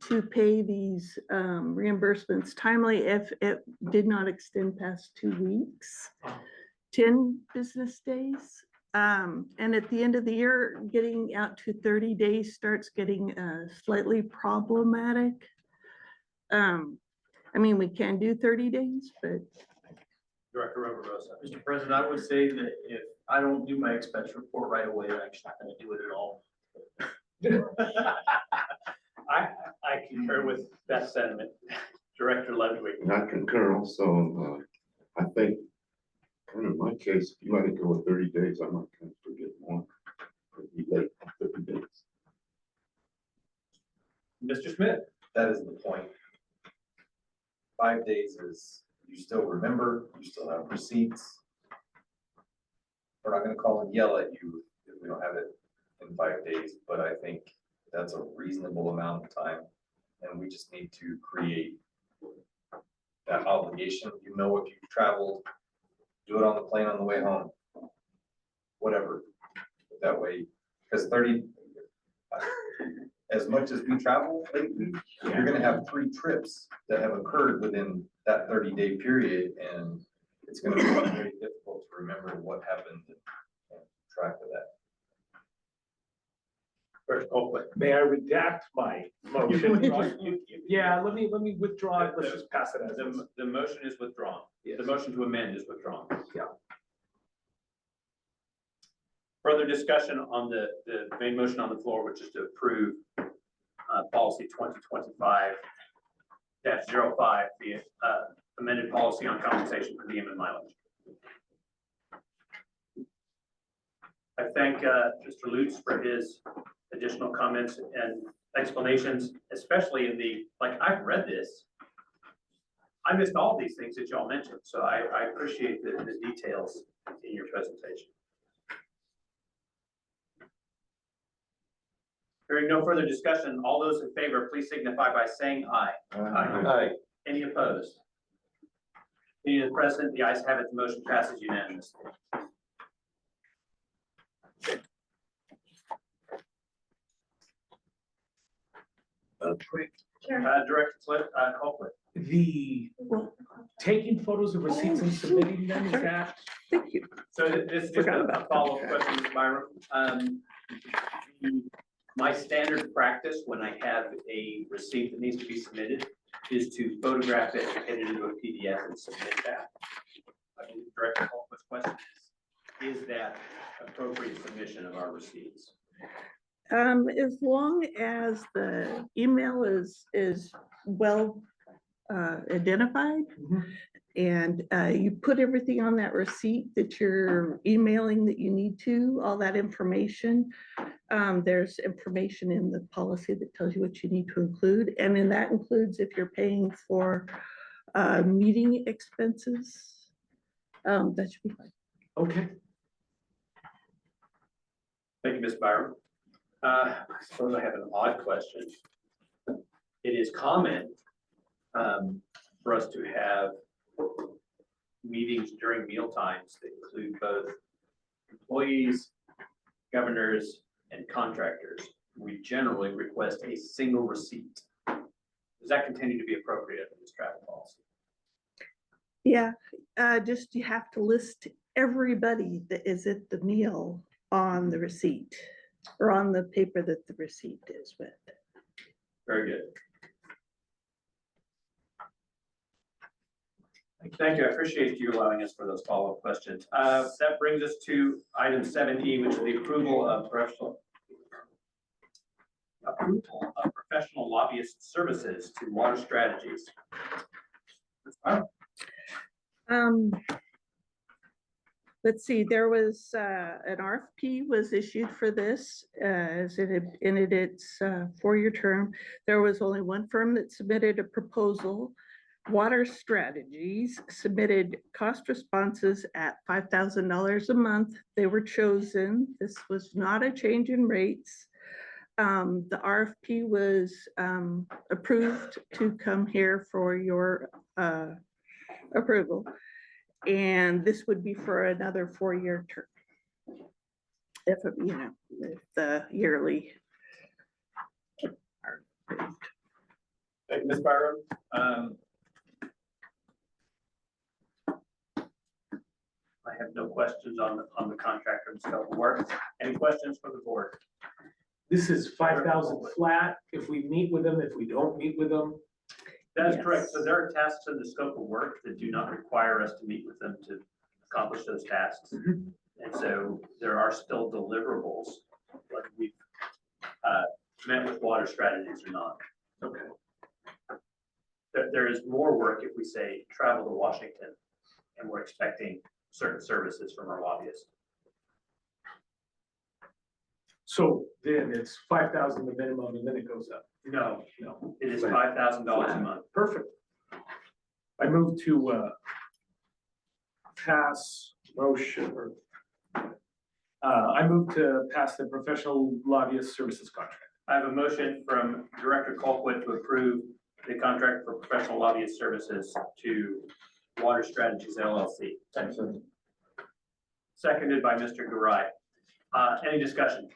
to pay these reimbursements timely if it did not extend past 2 weeks, 10 business days. And at the end of the year, getting out to 30 days starts getting slightly problematic. I mean, we can do 30 days, but Director Roverosa. Mr. President, I would say that if I don't do my expense report right away, I'm actually not gonna do it at all. I concur with that sentiment. Director Ludwig. And I concur also, I think, kind of my case, if you let it go with 30 days, I might kind of forget more. It'd be late for 30 days. Mr. Smith. That is the point. 5 days is, you still remember, you still have receipts. We're not gonna call and yell at you if we don't have it in 5 days, but I think that's a reasonable amount of time. And we just need to create that obligation. If you've traveled, do it on the plane on the way home. Whatever, that way, because 30, as much as we travel lately, you're gonna have 3 trips that have occurred within that 30-day period, and it's gonna be very difficult to remember what happened and track of that. may I redact my motion? You- Yeah, let me withdraw it. Let's just pass it as is. The motion is withdrawn. The motion to amend is withdrawn. Yeah. Further discussion on the main motion on the floor, which is to approve policy 2025-05, the amended policy on compensation per diem and mileage. I thank Mr. Lutz for his additional comments and explanations, especially in the, like, I've read this. I missed all these things that y'all mentioned, so I appreciate the details in your presentation. Hearing no further discussion, all those in favor, please signify by saying aye. Aye. Any opposed? Being the president, the ayes have it, the motion passes unanimously. Director Colquitt. The taking photos of receipts and submitting them, is that? Thank you. So this is just Forgot a about follow-up that. question, Ms. Byram. My standard practice when I have a receipt that needs to be submitted is to photograph it, get it into a PDF and submit that. I believe Director Colquitt's question is that appropriate submission of our receipts? As long as the email is well identified and you put everything on that receipt that you're emailing that you need to, all that information. There's information in the policy that tells you what you need to include. And then that includes if you're paying for meeting expenses, that should be fine. Okay. Thank you, Ms. Byram. I suppose I have an odd question. It is common for us to have meetings during meal times that include both employees, governors, and contractors. We generally request a single receipt. Does that continue to be appropriate in this travel policy? Yeah, just you have to list everybody that is at the meal on the receipt or on the paper that the receipt is with. Very good. Thank you. I appreciate you allowing us for those follow-up questions. That brings us to item 7E, which is the approval of professional lobbyist services to Water Strategies. Let's see, there was an RFP was issued for this, as it had ended its 4-year term. There was only one firm that submitted a proposal. Water Strategies submitted cost responses at $5,000 a month. They were chosen. This was not a change in rates. The RFP was approved to come here for your approval. And this would be for another 4-year term. If the yearly. Thank you, Ms. Byram. I have no questions on the contractor and scope of work. Any questions for the board? This is 5,000 flat if we meet with them, if we don't meet with them. That's Yes. correct. So there are tasks in the scope of work that do not require us to meet with them to accomplish those tasks. And so there are still deliverables, whether we've met with Water Strategies or not. Okay. There is more work if we say travel to Washington and we're expecting certain services from our lobbyist. So then it's 5,000 the minimum and then it goes up. No, it is $5,000 a month. Perfect. I move to pass motion or I move to pass the professional lobbyist services contract. I have a motion from Director Colquitt to approve the contract for professional lobbyist services to Water Strategies LLC. Seconded by Mr. Garai. Any discussion?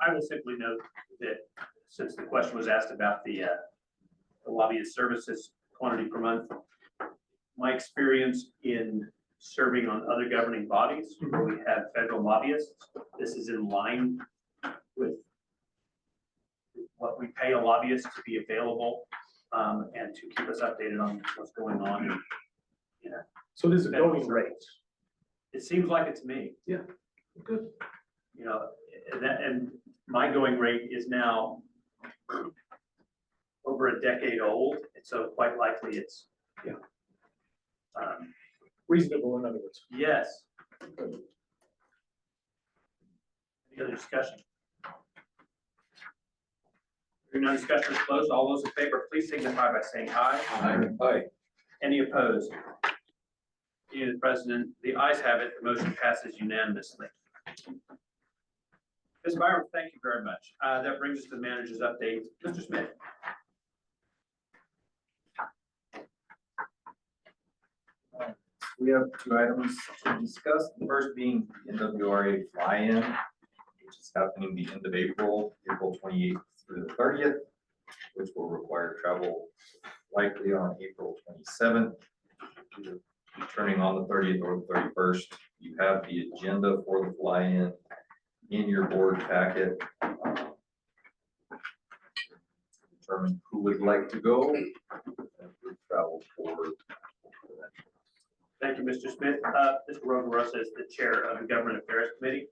I will simply note that since the question was asked about the lobbyist services quantity per month, my experience in serving on other governing bodies where we have federal lobbyists, this is in line with what we pay a lobbyist to be available and to keep us updated on what's going on. So this is a going rate. It seems like it to me. Yeah, good. And my going rate is now over a decade old, and so quite likely it's reasonable, in other words. yes. Any other discussion? Hearing no discussion is closed. All those in favor, please signify by saying aye. Aye. Any opposed? You, the president, the ayes have it. The motion passes unanimously. Ms. Byron, thank you very much. That brings us to the manager's update. Mr. Smith. We have two items to discuss. The first being NWRA fly-in, which is happening the end of April, April 28th through the 30th, which will require travel likely on April 27th, either returning on the 30th or the 31st. You have the agenda for the fly-in in your board packet. Determine who would like to go and group travel forward. Thank you, Mr. Smith. Mr. Roverosa is the chair of the Government Affairs Committee.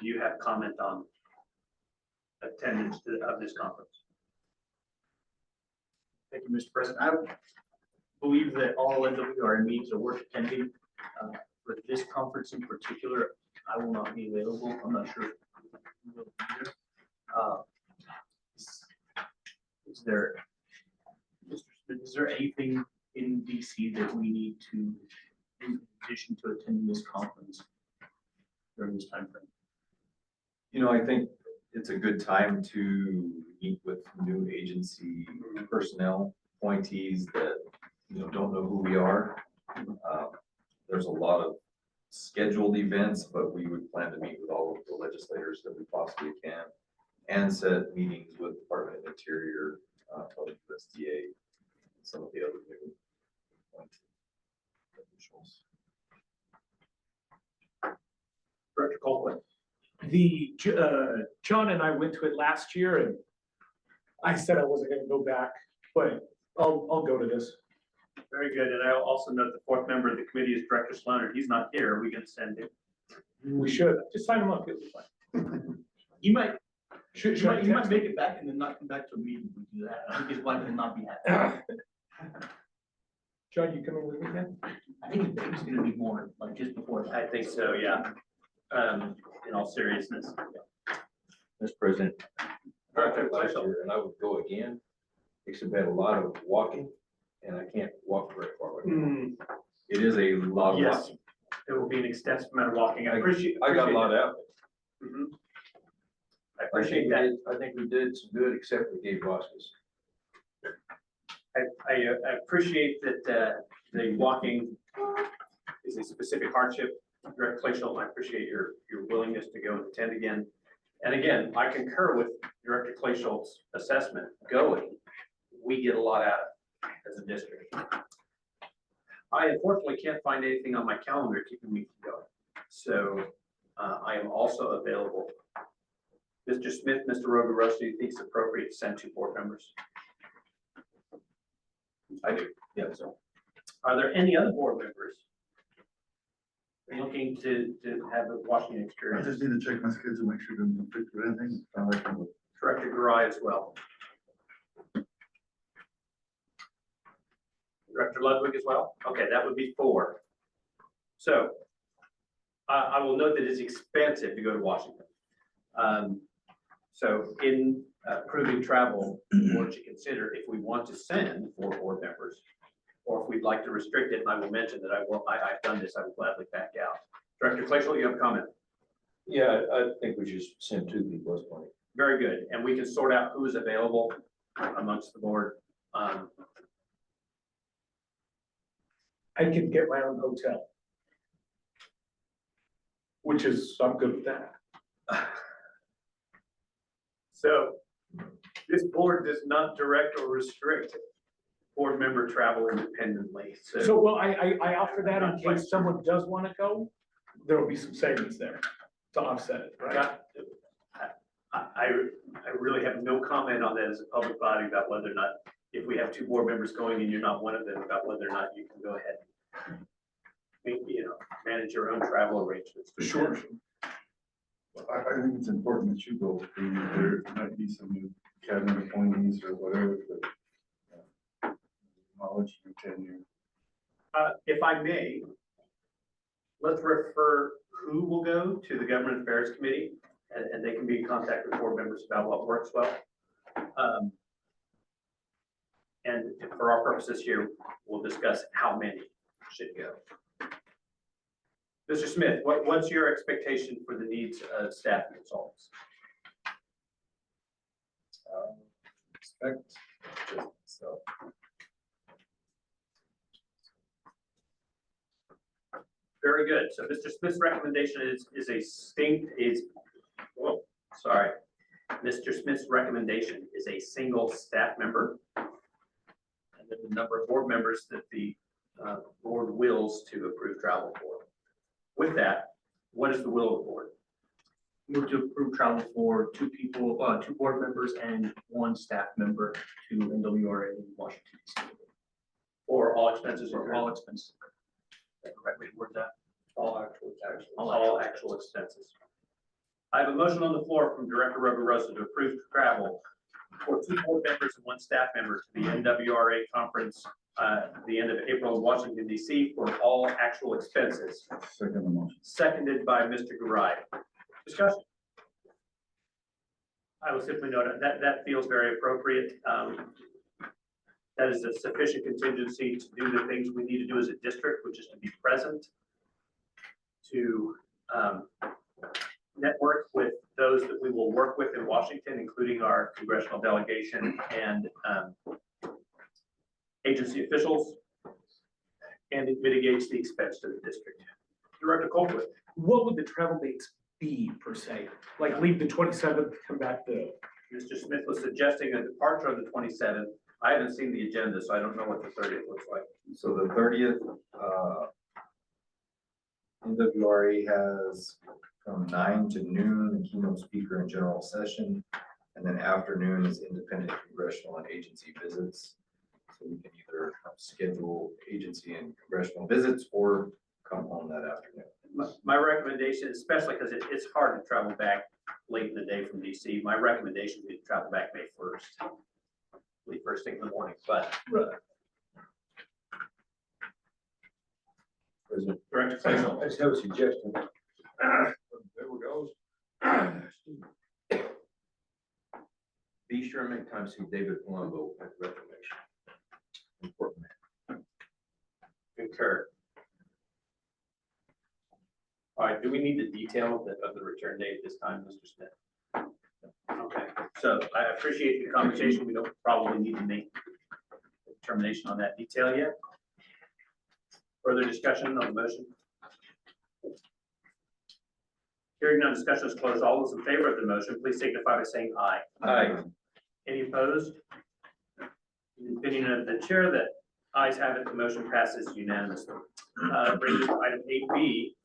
Do you have comment on attendance of this conference? Thank you, Mr. President. I believe that all NWRA meetings are worth attending. For this conference in particular, I will not be available. I'm not sure. Who will be there. Is there, Mr. Smith, is there anything in DC that we need to, in addition to attending this conference during this time frame? You know, I think it's a good time to meet with new agency personnel, appointees that, you know, don't know who we are. There's a lot of scheduled events, but we would plan to meet with all of the legislators that we possibly can and set meetings with Department of Interior, USDA, and some of the other new appointed officials. Director Copeland. The, John and I went to it last year and I said I wasn't gonna go back, but I'll go to this. Very good. And I'll also note the fourth member of the committee is Director Sloan. He's not here. Are we going to send him? We should, just sign him up, he'll be fine. You might, Should you might text him? make it back and then not come back to a meeting if we do that. I think his wife would not be happy. John, you coming with me then? I think his baby's gonna be born, like just before that. I think so, yeah. In all seriousness. Mr. President. Director Last Fleischl. year, and I would go again, except I had a lot of walking, and I can't walk very far. right now. It is a lot of Yes, walking. it will be an extensive amount of walking. I appreciate. I got a lot out. Mhm. I I appreciate think we that. did- I think we did some good, except we gave Vasquez. I appreciate that the walking is a specific hardship. Director Fleischl, I appreciate your willingness to go and attend again. And again, I concur with Director Fleischl's assessment. Going, we get a lot out of as a district. I unfortunately can't find anything on my calendar keeping me from going. So I am also available. Mr. Smith, Mr. Roverosa, do you think it's appropriate to send 2 board members? I do, yeah, so. Are there any other board members looking to have a Washington I experience? just need to check my schedule, make sure it doesn't conflict with anything. Director Garai as well. Director Ludwig as well? Okay, that would be 4. So I will note that it's expensive to go to Washington. So in approving travel, or to consider if we want to send 4 board members, or if we'd like to restrict it, and I will mention that I've done this, I will gladly back out. Director Fleischl, you have a comment? Yeah, I think we should send 2 people, that's plenty. Very good, and we can sort out who is available amongst the board. I can get my own hotel. Which is, I'm good with that. So this board does not direct or restrict board member travel independently, So, well, I offer that in case someone does want to go, there will be some savings there to offset it, right? I really have no comment on that as a public body about whether or not, if we have 2 board members going and you're not one of them, about whether or not you can go ahead. Maybe, manage your own travel arrangements. Sure. I think it's important that you go, there might be some new cabinet appointees or whatever, but knowledge, your tenure. If I may, let's refer who will go to the Government Affairs Committee, and they can be in contact with board members about what works well. And for our purposes here, we'll discuss how many should go. Mr. Smith, what's your expectation for the needs of staff consultants? Expect, so. Very good. So Mr. Smith's recommendation Mr. Smith's recommendation is a single staff member. And then the number of board members that the board wills to approve travel for. With that, what is the will of the board? Move to approve travel for 2 people, 2 board members and 1 staff member to NWRA in Washington, D.C. For all expenses For incurred? all expenses. Is that the right way to word that? All actual expenses. I have a motion on the floor from Director Rosa to approve travel for 2 board members and 1 staff member to the NWRA conference at the end of April in Washington, D.C. for all actual expenses. Second the motion. Seconded by Mr. Garai. Discussion. I will simply note that feels very appropriate. That is a sufficient contingency to do the things we need to do as a district, which is to be present, to network with those that we will work with in Washington, including our congressional delegation and agency officials, and it mitigates the expense to the district. Director Colquitt. What would the travel dates be per se? Like leave the 27th, come back the, Mr. Smith was suggesting a departure on the 27th. I haven't seen the agenda, so I don't know what the 30th looks like. So the 30th, NWRA has from 9 to noon, the keynote speaker and general session. And then afternoon is independent congressional and agency visits. So we can either schedule agency and congressional visits or come home that afternoon. My recommendation, especially because it's hard to travel back late in the day from DC, my recommendation would be to travel back May 1st. Leave first thing in the morning, but. Director Faisal. I just have a suggestion. There we goes. Be sure and make time to see David Palumbo at Reclamation. Important man. Concur. All right, do we need the detail of the return date this time, Mr. Smith? Okay, so I appreciate the conversation. We don't probably need to make a determination on that detail yet. Further discussion on the motion? Hearing none, discussion is closed. All those in favor of the motion, please signify by saying aye. Aye. Any opposed? In the opinion of the chair, that ayes have it, the motion passes unanimously. Brings us to item 8B,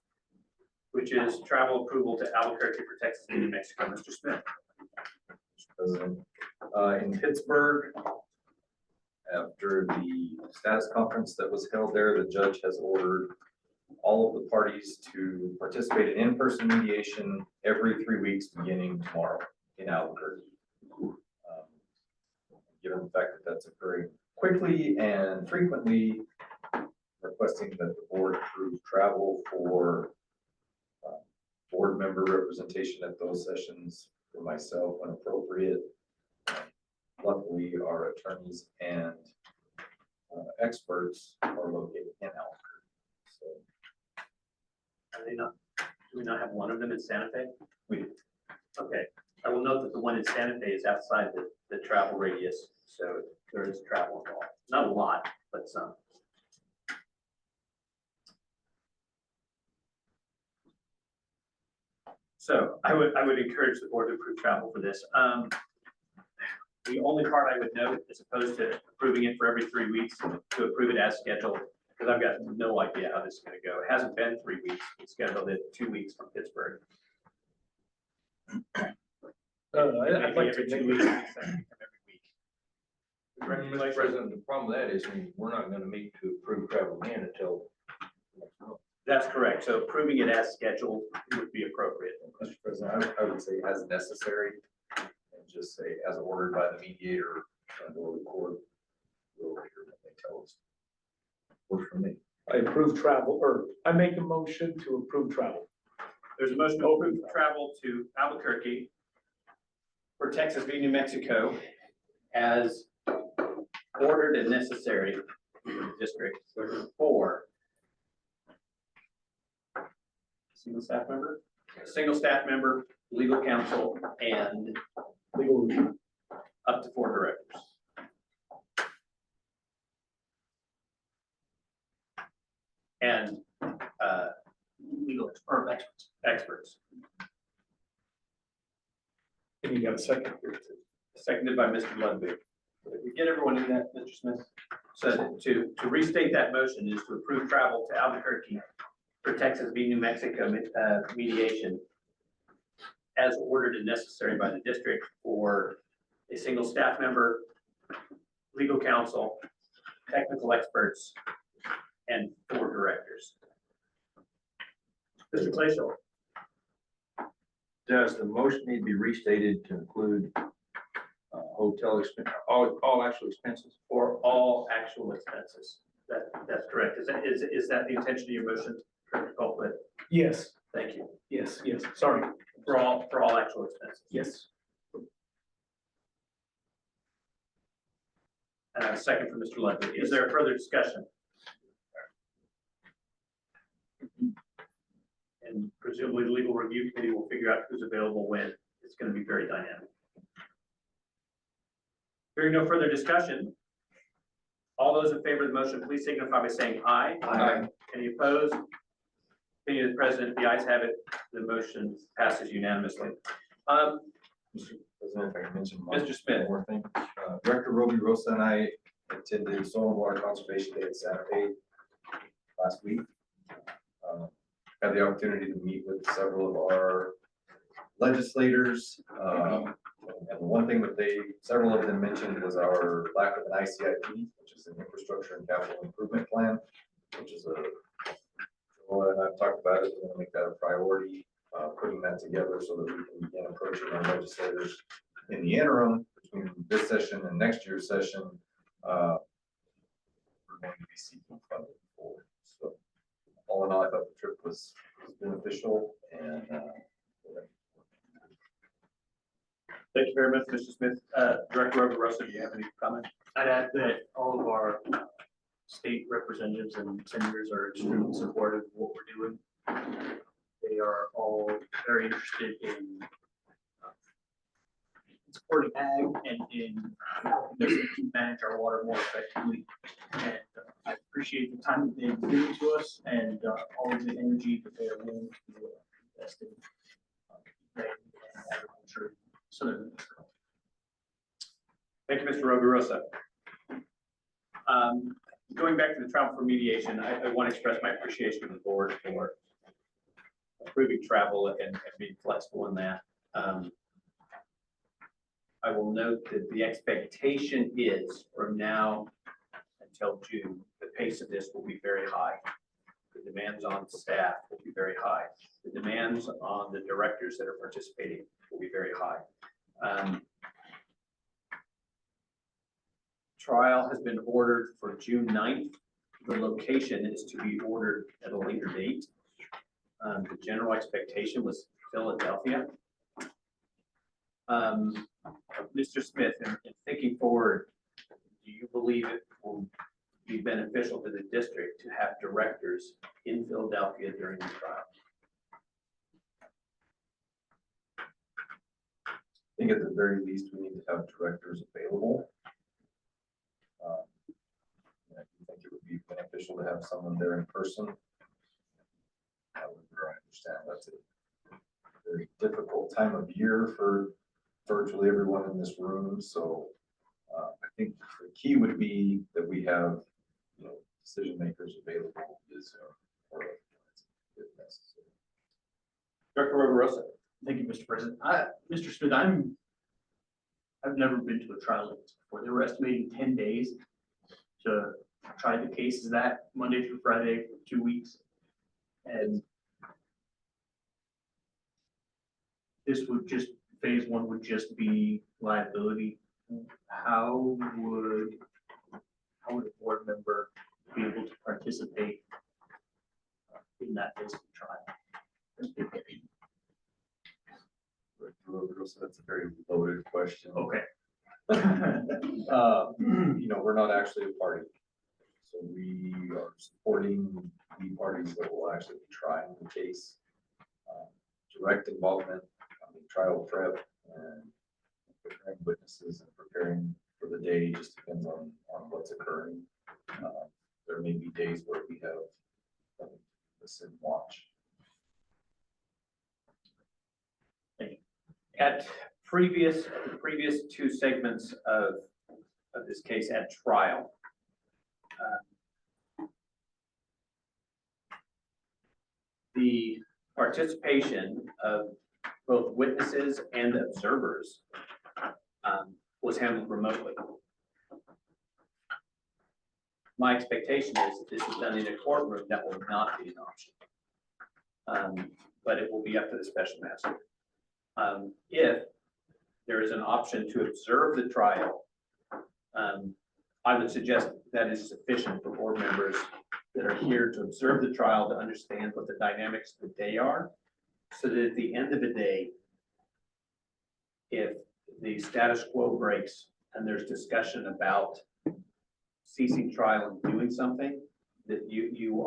which is travel approval to Albuquerque for Texas and New Mexico. Mr. Smith. Mr. President, in Pittsburgh, after the status conference that was held there, the judge has ordered all of the parties to participate in in-person mediation every 3 weeks beginning tomorrow in Albuquerque. Given the fact that that's occurring quickly and frequently, requesting that the board approve travel for board member representation at those sessions for myself when appropriate. Luckily, our attorneys and experts are located in Albuquerque. So Are they not, do we not have one of them in Santa Fe? we do. Okay, I will note that the one in Santa Fe is outside the travel radius, so there is travel involved. Not a lot, but some. So I would encourage the board to approve travel for this. The only part I would note, as opposed to approving it for every 3 weeks, to approve it as scheduled, because I've got no idea how this is going to go. It hasn't been 3 weeks. It's scheduled at 2 weeks from Pittsburgh. I'd like to Every 2 make- weeks, next time we come every week. Mr. President, the problem with that is we're not gonna meet to approve travel again until next month. That's correct. So approving it as scheduled would be appropriate. Mr. President, I would say as necessary, and just say as ordered by the mediator or the court. We'll hear what they tell us. Works for me. I approve travel, or I make a motion to approve travel. There's a motion to approve travel to Albuquerque for Texas v. New Mexico as ordered and necessary for the district for single staff member, legal counsel, and legal review, up to 4 directors. And legal experts. And you got a second? Seconded by Mr. Ludwig. Did we get everyone in that, Mr. Smith? So to restate that motion is to approve travel to Albuquerque for Texas v. New Mexico mediation as ordered and necessary by the district for a single staff member, legal counsel, technical experts, and 4 directors. Mr. Glacial. Does the motion need to be restated to include hotel expense, all actual expenses? For all actual expenses. That's correct. Is that the intention of your motion, Director Colquitt? Yes, Thank you. yes, sorry, For all actual expenses. yes. Second from Mr. Ludwig. Is there further discussion? And presumably the legal review committee will figure out who's available when. It's going to be very dynamic. Hearing no further discussion, all those in favor of the motion, please signify by saying aye. Aye. Any opposed? Opinion of the president, the ayes have it. The motion passes unanimously. Mr. President, if I can mention Mr. Smith. one more thing. Director Roby Rosa and I attended Soil and Water Conservation Day at Santa Fe last week. Had the opportunity to meet with several of our legislators. And the one thing that several of them mentioned was our lack of an ICIP, which is an infrastructure and capital improvement plan, which is Joel and I've talked about it. We're going to make that a priority, putting that together so that we can begin approaching our legislators in the interim between this session and next year's session. We're going to be seeking funding for. So all in all, I thought the trip was beneficial and Thank you very much, Mr. Smith. Director Rosa, do you have any comments? I'd add that all of our state representatives and senators are extremely supportive of what we're doing. They are all very interested in supporting ag and in helping us to manage our water more effectively. And I appreciate the time that they've given to us and all of the energy that they are willing to invest in agriculture. Southern Mexico. Thank you, Mr. Robirosa. Going back to the travel for mediation, I want to express my appreciation to the board for approving travel and being flexible in that. I will note that the expectation is from now until June, the pace of this will be very high. The demands on staff will be very high. The demands on the directors that are participating will be very high. Trial has been ordered for June 9th. The location is to be ordered at a later date. The general expectation was Philadelphia. Mr. Smith, in thinking forward, do you believe it will be beneficial to the district to have directors in Philadelphia during the trial? I think at the very least, we need to have directors available. I think it would be beneficial to have someone there in person. However, I understand that's a very difficult time of year for virtually everyone in this room. So I think the key would be that we have, decision makers available or if necessary. Director Robirosa. Thank you, Mr. President. Mr. Smith, I've never been to a trial like this before. They were estimating 10 days to try the cases that Monday through Friday for 2 weeks. And this would just, phase 1 would just be liability. How would a board member be able to participate in that phase of the trial? Rover, so that's a very loaded question. Okay. You know, we're not actually a party. So we are supporting the parties that will actually be trying the case. Direct involvement, trial prep and preparing witnesses and preparing for the day just depends on what's occurring. There may be days where we have listen, watch. At previous two segments of this case at trial, the participation of both witnesses and observers was handled remotely. My expectation is that this is done in a courtroom. That will not be an option. But it will be up to the special master. If there is an option to observe the trial, I would suggest that is sufficient for board members that are here to observe the trial to understand what the dynamics of the day are, so that at the end of the day, if the status quo breaks and there's discussion about ceasing trial and doing something, that you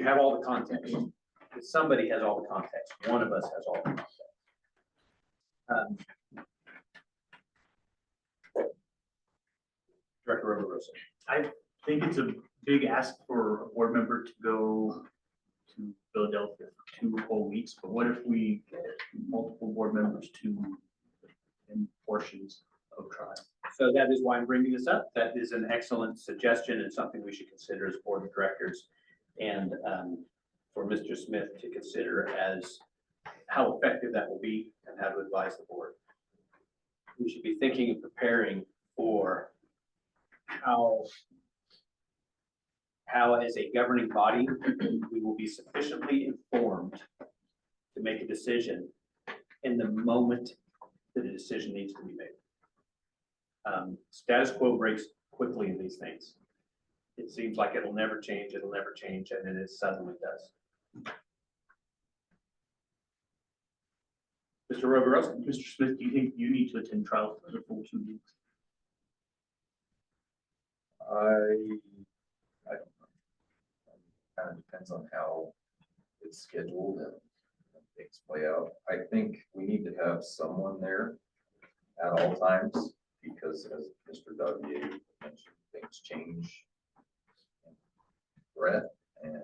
have all the context. If somebody has all the context, one of us has all the context. Director Roverosa. I think it's a big ask for a board member to go to Philadelphia for 2 whole weeks, but what if we get multiple board members to in portions of trial? So that is why I'm bringing this up. That is an excellent suggestion and something we should consider as board of directors, and for Mr. Smith to consider as how effective that will be and how to advise the board. We should be thinking and preparing for how as a governing body, we will be sufficiently informed to make a decision in the moment that a decision needs to be made. Status quo breaks quickly in these things. It seems like it'll never change, and then it suddenly does. Mr. Roverosa? Mr. Smith, do you think you need to attend trial for the full 2 weeks? I don't know. Kind of depends on how it's scheduled and things play out. I think we need to have someone there at all times, because as Mr. Davier mentioned, things change in breadth, and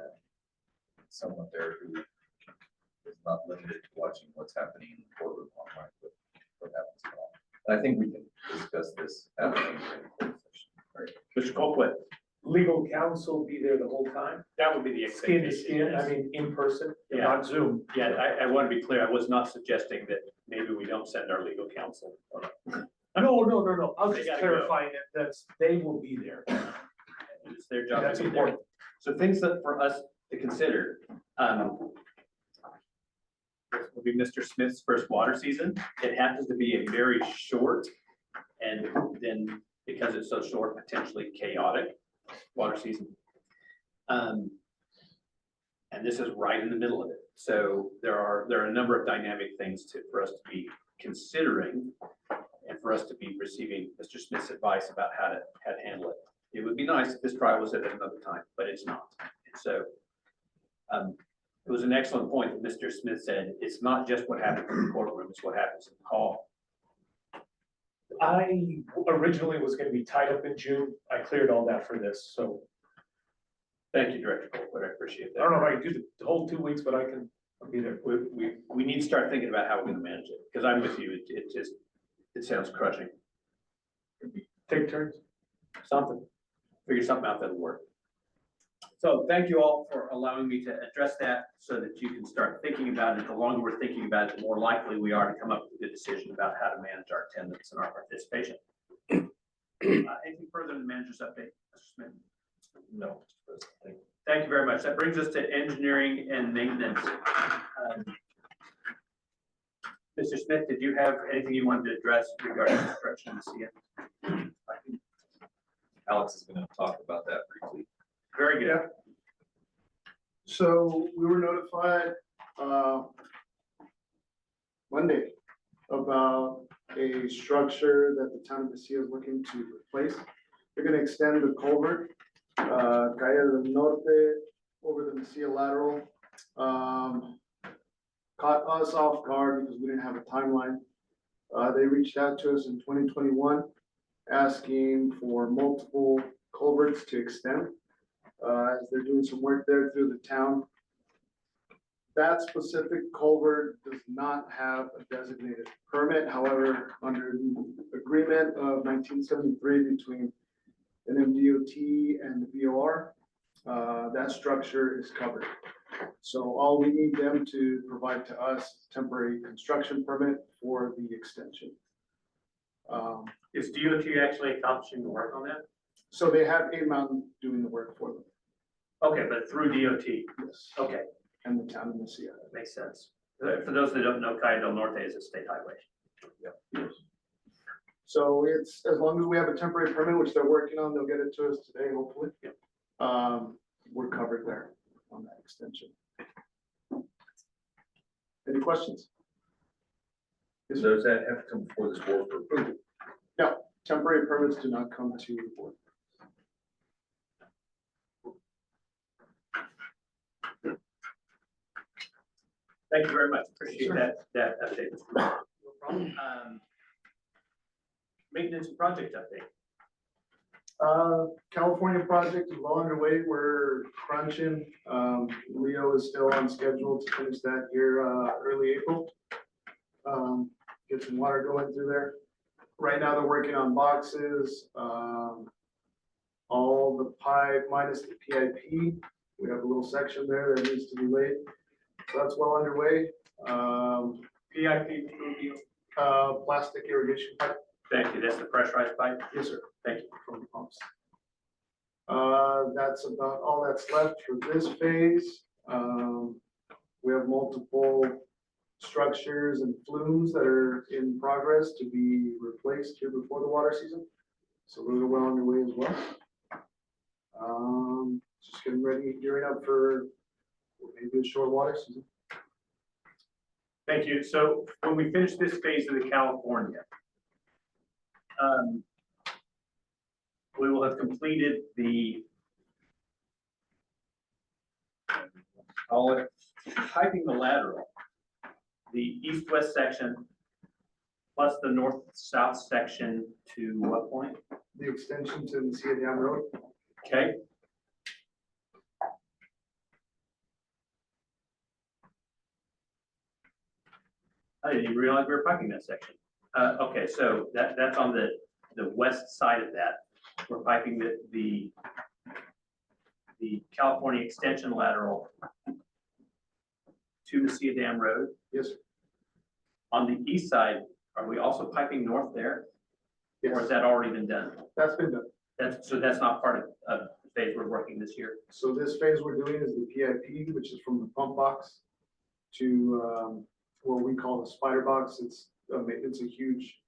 someone there who is not limited to watching what's happening in the courtroom online, but what happens at all. And I think we can discuss this after the closed session. Right. Mr. Colquitt? Legal counsel be there the whole time, That would be the skin expectation. to skin, yes. I mean, in person, Yeah. not Zoom. Yeah, I want to be clear. I was not suggesting that maybe we don't send our legal counsel. No, I was They just gotta clarifying it, they will be there. It's their job. That's to be there. important. So things that for us to consider, will be Mr. Smith's first water season. It happens to be a very short, and then because it's so short, potentially chaotic water season. And this is right in the middle of it. So there are a number of dynamic things for us to be considering, and for us to be receiving Mr. Smith's advice about how to handle it. It would be nice if this trial was at another time, but it's not. And so it was an excellent point that Mr. Smith said. It's not just what happens in the courtroom, it's what happens in the hall. I originally was gonna be tied up in June, I cleared all that for this, so Thank you, Director Colquitt. I appreciate I don't know that. if I can do the whole 2 weeks, but I'll be there. We need to start thinking about how we're gonna manage it, because I'm with you. It sounds crushing. Take turns. Figure something out that'll work. So thank you all for allowing me to address that so that you can start thinking about it. The longer we're thinking about it, the more likely we are to come up with a good decision about how to manage our attendance and our participation. Anything further in the manager's update, Mr. Smith? No, Mr. President. Thank you very much. That brings us to engineering and maintenance. Mr. Smith, did you have anything you wanted to address regarding construction of the CN? Alex is going to talk about that briefly. Very good. So we were notified, Monday about a structure that the town of Mesilla is looking to replace. They're gonna extend the culvert, Calle del Norte over the Mesilla lateral. Caught us off guard because we didn't have a timeline. They reached out to us in 2021, asking for multiple culverts to extend. As they're doing some work there through the town. That specific culvert does not have a designated permit. However, under the agreement of 1973 between NMDOT and the VOR, that structure is covered. So all we need them to provide to us is temporary construction permit for the extension. Is DOT actually accomplishing the work on that? So they have A Mountain doing the work for them. Okay, but through DOT, Yes. okay, And the town of Mesilla. that makes sense. For those that don't know, Calle del Norte is a state highway. So it's, as long as we have a temporary permit, which they're working on, they'll get it to us today, hopefully. We're covered there on that extension. Any questions? Does that have to come before this board for approval? No, temporary permits do not come to the board. Thank you very much. Appreciate Sure. that update. No problem. Maintenance and project update. California project is well underway. We're crunching. Leo is still on schedule to finish that here, early April. Get some water going through there. Right now, they're working on boxes, all the pipe minus the PIP. We have a little section there that needs to be laid. So that's well underway. PIP, Plastic irrigation pipe. thank you. That's the pressurized pipe. Yes, sir. Thank you. From the pumps. That's about all that's left for this phase. We have multiple structures and flumes that are in progress to be replaced here before the water season. So those are well underway as well. Just getting ready, gearing up for maybe a short water season. Thank you. So when we finish this phase of the California, we will have completed the piping the lateral, the east-west section, plus the north-south section to what point? The extension to the Mesilla Dam Road. Okay. I didn't even realize we were piping that section. Okay, so that's on the west side of that. We're piping the California extension lateral to Mesilla Dam Road. Yes, sir. On the east side, are we also piping north there? Or has Yes, that already been done? that's been done. That's not part of the phase we're working this year. So this phase we're doing is the PIP, which is from the pump box to what we call the spider box. It's a huge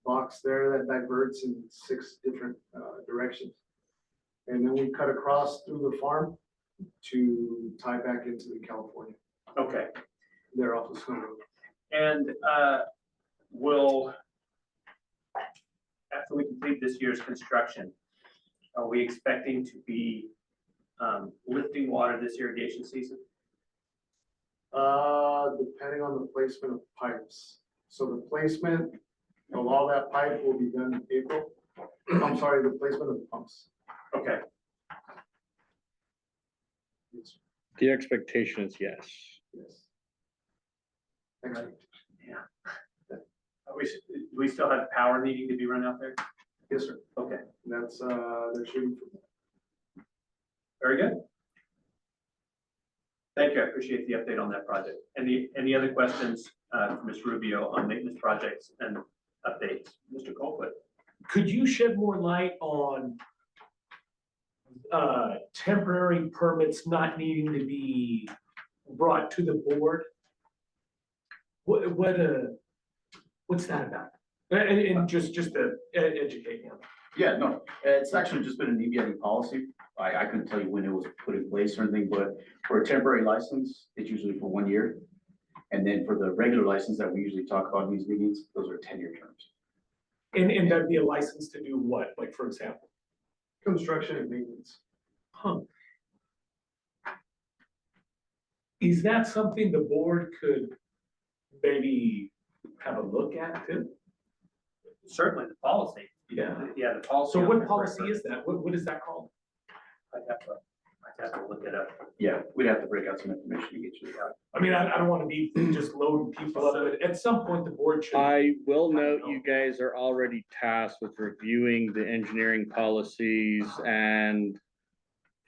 box there that diverts in 6 different directions. And then we cut across through the farm to tie back into the California. Okay, They're off the snow road. and will, after we complete this year's construction, are we expecting to be lifting water this irrigation season? Depending on the placement of pipes. So the placement of all that pipe will be done in April. I'm sorry, the placement of the pumps. Okay, Yes, The expectation is yes. yes. Thanks. do we still have power needing to be run out there? Yes, sir. Okay, That's, they're shooting for that. very good. Thank you. I appreciate the update on that project. Any other questions for Ms. Rubio on maintenance projects and updates? Mr. Colquitt? Could you shed more light on temporary permits not needing to be brought to the board? What's that about? And just to educate me on that. Yeah, no, it's actually just been an EBID policy. I couldn't tell you when it was put in place or anything, but for a temporary license, it's usually for 1 year. And then for the regular license that we usually talk about in these meetings, those are 10-year terms. And that'd be a license to do what, like, for example? Construction and maintenance. Huh. Is that something the board could maybe have a look at too? Certainly the policy. Yeah. Yeah, the policy. So on what temporary policy is that? What is that called? I'd have to look it up. Yeah, we'd have to break out some information to get you that. I mean, I don't want to be just loading people up, but at some point the board should. I will note you guys are already tasked with reviewing the engineering policies and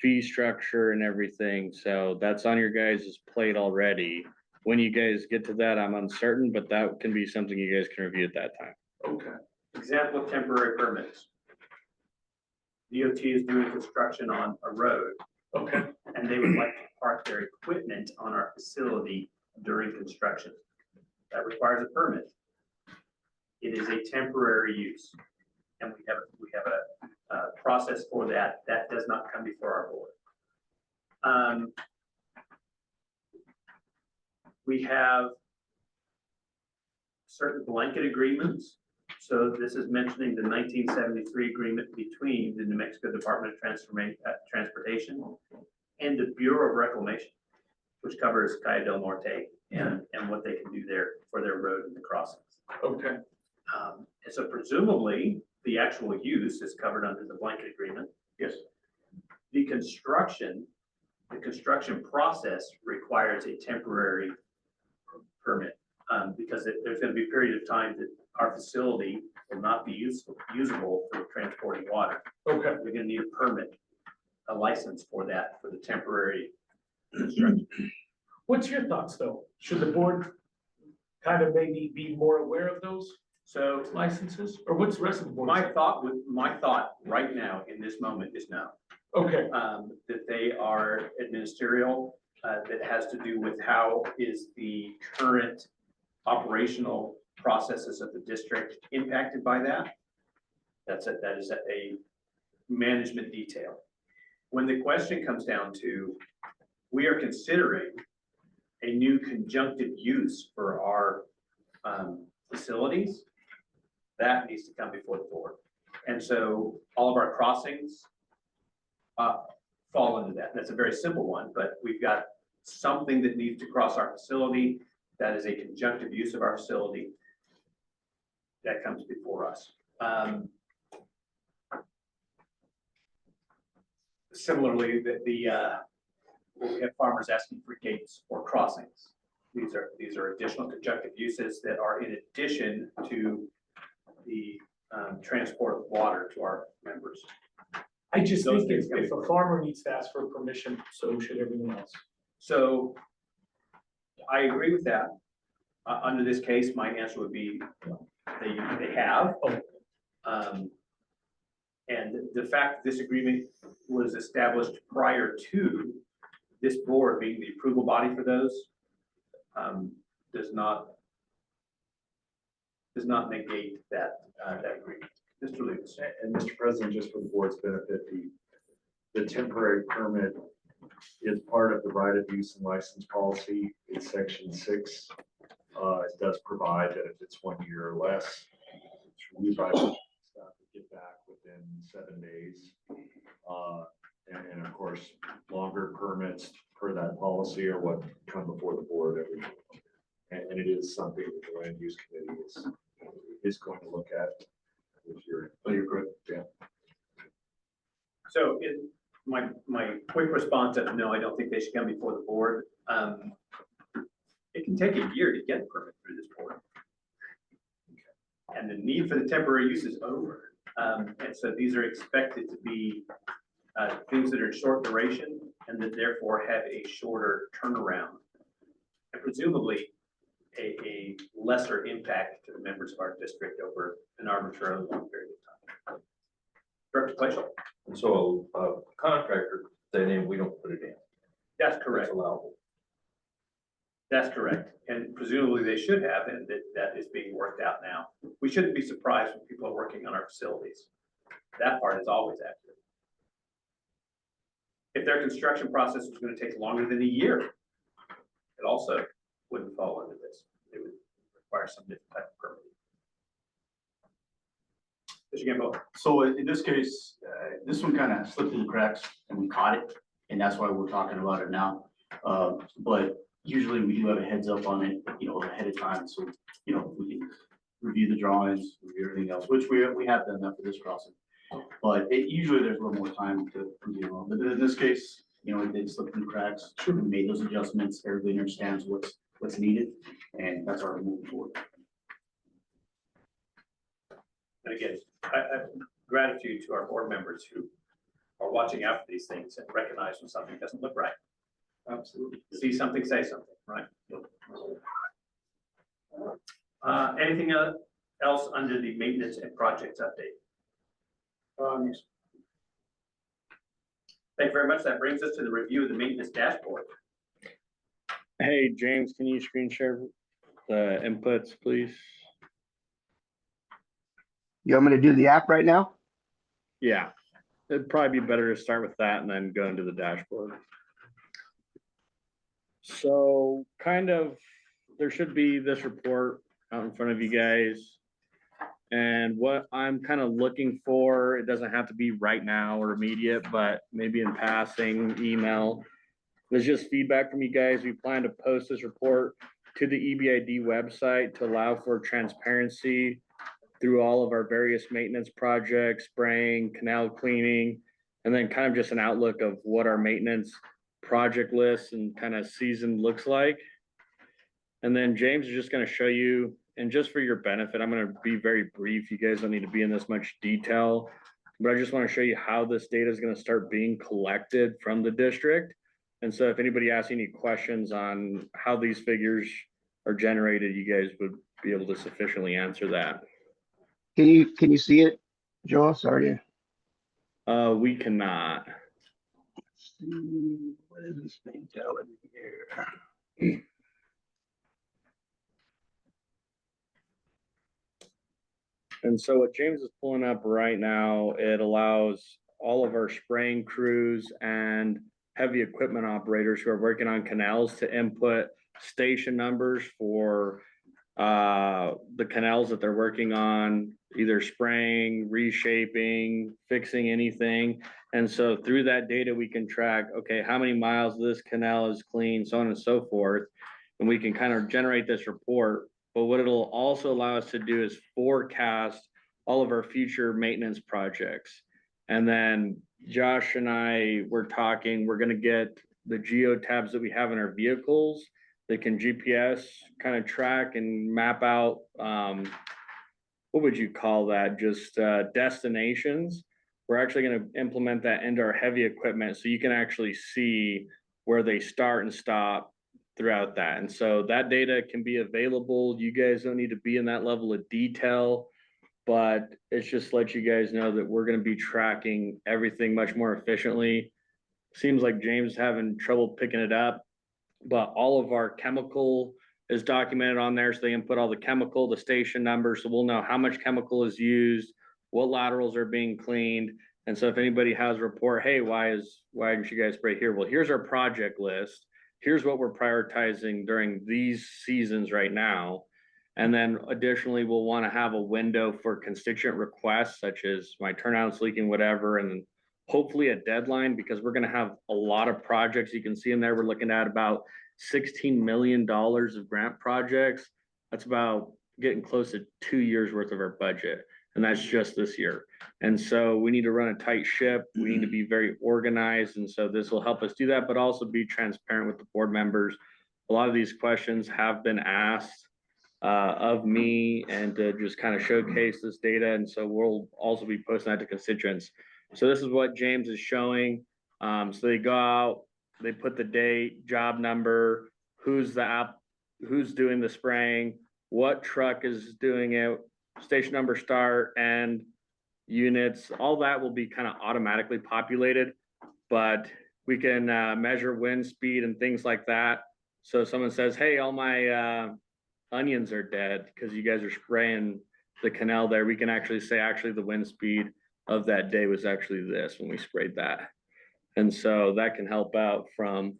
fee structure and everything, so that's on your guys' plate already. When you guys get to that, I'm uncertain, but that can be something you guys can review at that time. Okay. Example of temporary permits. DOT is doing construction on a road, Okay. and they would like to park their equipment on our facility during construction. That requires a permit. It is a temporary use. And we have a process for that. That does not come before our board. We have certain blanket agreements. So this is mentioning the 1973 agreement between the New Mexico Department of Transportation and the Bureau of Reclamation, which covers Calle del Norte and what they can do there for their road and the crossings. Okay. And so presumably, the actual use is covered under the blanket agreement. Yes. The construction process requires a temporary permit, because there's gonna be a period of time that our facility will not be usable for transporting water. Okay. We're gonna need a permit, a license for that, for the temporary construction. What's your thoughts though? Should the board kind of maybe be more aware of those So licenses, or what's the rest of the board? my thought right now in this moment is no. Okay. That they are administerial, that has to do with how is the current operational processes of the district impacted by that. That is a management detail. When the question comes down to, we are considering a new conjunctive use for our facilities, that needs to come before the board. And so all of our crossings fall into that. That's a very simple one, but we've got something that needs to cross our facility that is a conjunctive use of our facility that comes before us. Similarly, we have farmers asking for gates or crossings. These are additional conjunctive uses that are in addition to the transport of water to our members. I just Those think things if come a farmer needs to ask for permission, so should everyone else. So I agree with that. Under this case, my answer would be they have. And the fact that this agreement was established prior to this board being the approval body for those does not negate that agreement. Mr. Lewis. And Mr. President, just for the board's benefit, the temporary permit is part of the right of use and license policy. It's section 6. It does provide that if it's 1 year or less, we advise staff to get back within 7 days. And of course, longer permits per that policy are what come before the board every year. And it is something that the land use committee is going to look at this year. Oh, you're correct. Yeah. So my quick response is no, I don't think they should come before the board. It can take a year to get a permit through this board. And the need for the temporary use is over. And so these are expected to be things that are short duration and that therefore have a shorter turnaround. And presumably a lesser impact to the members of our district over an arbitrarily long period of time. Director Fleischl. And so a contractor, then we don't put it in. That's correct. That's allowable. That's correct. And presumably they should have, and that is being worked out now. We shouldn't be surprised when people are working on our facilities. That part is always accurate. If their construction process is going to take longer than a year, it also wouldn't fall under require some different type of permit. Mr. Gamble, So in this case, this one kind of slipped through the cracks and we caught it, and that's why we're talking about it now. But usually we do have a heads up on it, ahead of time, so, we can review the drawings, review everything else, which we have done that for this crossing. But usually there's a little more time to review on, but in this case, it did slip through the cracks. We made those adjustments, everybody understands what's needed, and that's our moving forward. and again, I gratitude to our board members who are watching out for these things and recognize when something doesn't look right. Absolutely. See something, say something, right? Anything else under the maintenance and projects update? Thank you very much. That brings us to the review of the maintenance dashboard. Hey, James, can you screen share the inputs, please? You want me to do the app right now? Yeah, it'd probably be better to start with that and then go into the dashboard. So there should be this report out in front of you guys. And what I'm kind of looking for, it doesn't have to be right now or immediate, but maybe in passing, email. There's just feedback from you guys. We plan to post this report to the EBID website to allow for transparency through all of our various maintenance projects, spraying, canal cleaning, and then kind of just an outlook of what our maintenance project list and kind of season looks like. And then James is just going to show you, and just for your benefit, I'm going to be very brief. You guys don't need to be in this much detail, but I just want to show you how this data is going to start being collected from the district. And so if anybody asks any questions on how these figures are generated, you guys would be able to sufficiently answer that. Can you see it, Joel? Sorry. We cannot. Let's see, what is this thing telling me here? And so what James is pulling up right now, it allows all of our spraying crews and heavy equipment operators who are working on canals to input station numbers for the canals that they're working on, either spraying, reshaping, fixing anything. And so through that data, we can track, okay, how many miles this canal is clean, so on and so forth. And we can kind of generate this report. But what it'll also allow us to do is forecast all of our future maintenance projects. And then Josh and I were talking, we're going to get the geo tabs that we have in our vehicles that can GPS kind of track and map out, what would you call that? Just destinations. We're actually going to implement that into our heavy equipment so you can actually see where they start and stop throughout that. And so that data can be available. You guys don't need to be in that level of detail, but it's just to let you guys know that we're going to be tracking everything much more efficiently. Seems like James is having trouble picking it up, but all of our chemical is documented on there. So they input all the chemical, the station numbers. So we'll know how much chemical is used, what laterals are being cleaned. And so if anybody has a report, hey, why didn't you guys spray here? Well, here's our project list. Here's what we're prioritizing during these seasons right now. And then additionally, we'll want to have a window for constituent requests, such as my turnout's leaking, whatever, and hopefully a deadline, because we're going to have a lot of projects. You can see in there, we're looking at about $16 million of grant projects. That's about getting close to 2 years worth of our budget. And that's just this year. And so we need to run a tight ship. We need to be very organized. And so this will help us do that, but also be transparent with the board members. A lot of these questions have been asked of me and to just kind of showcase this data. And so we'll also be posting that to constituents. So this is what James is showing. So they go out, they put the date, job number, who's doing the spraying, what truck is doing it, station number, start, and units. All that will be kind of automatically populated, but we can measure wind speed and things like that. So if someone says, hey, all my onions are dead because you guys are spraying the canal there, we can actually say, actually, the wind speed of that day was actually this when we sprayed that. And so that can help out from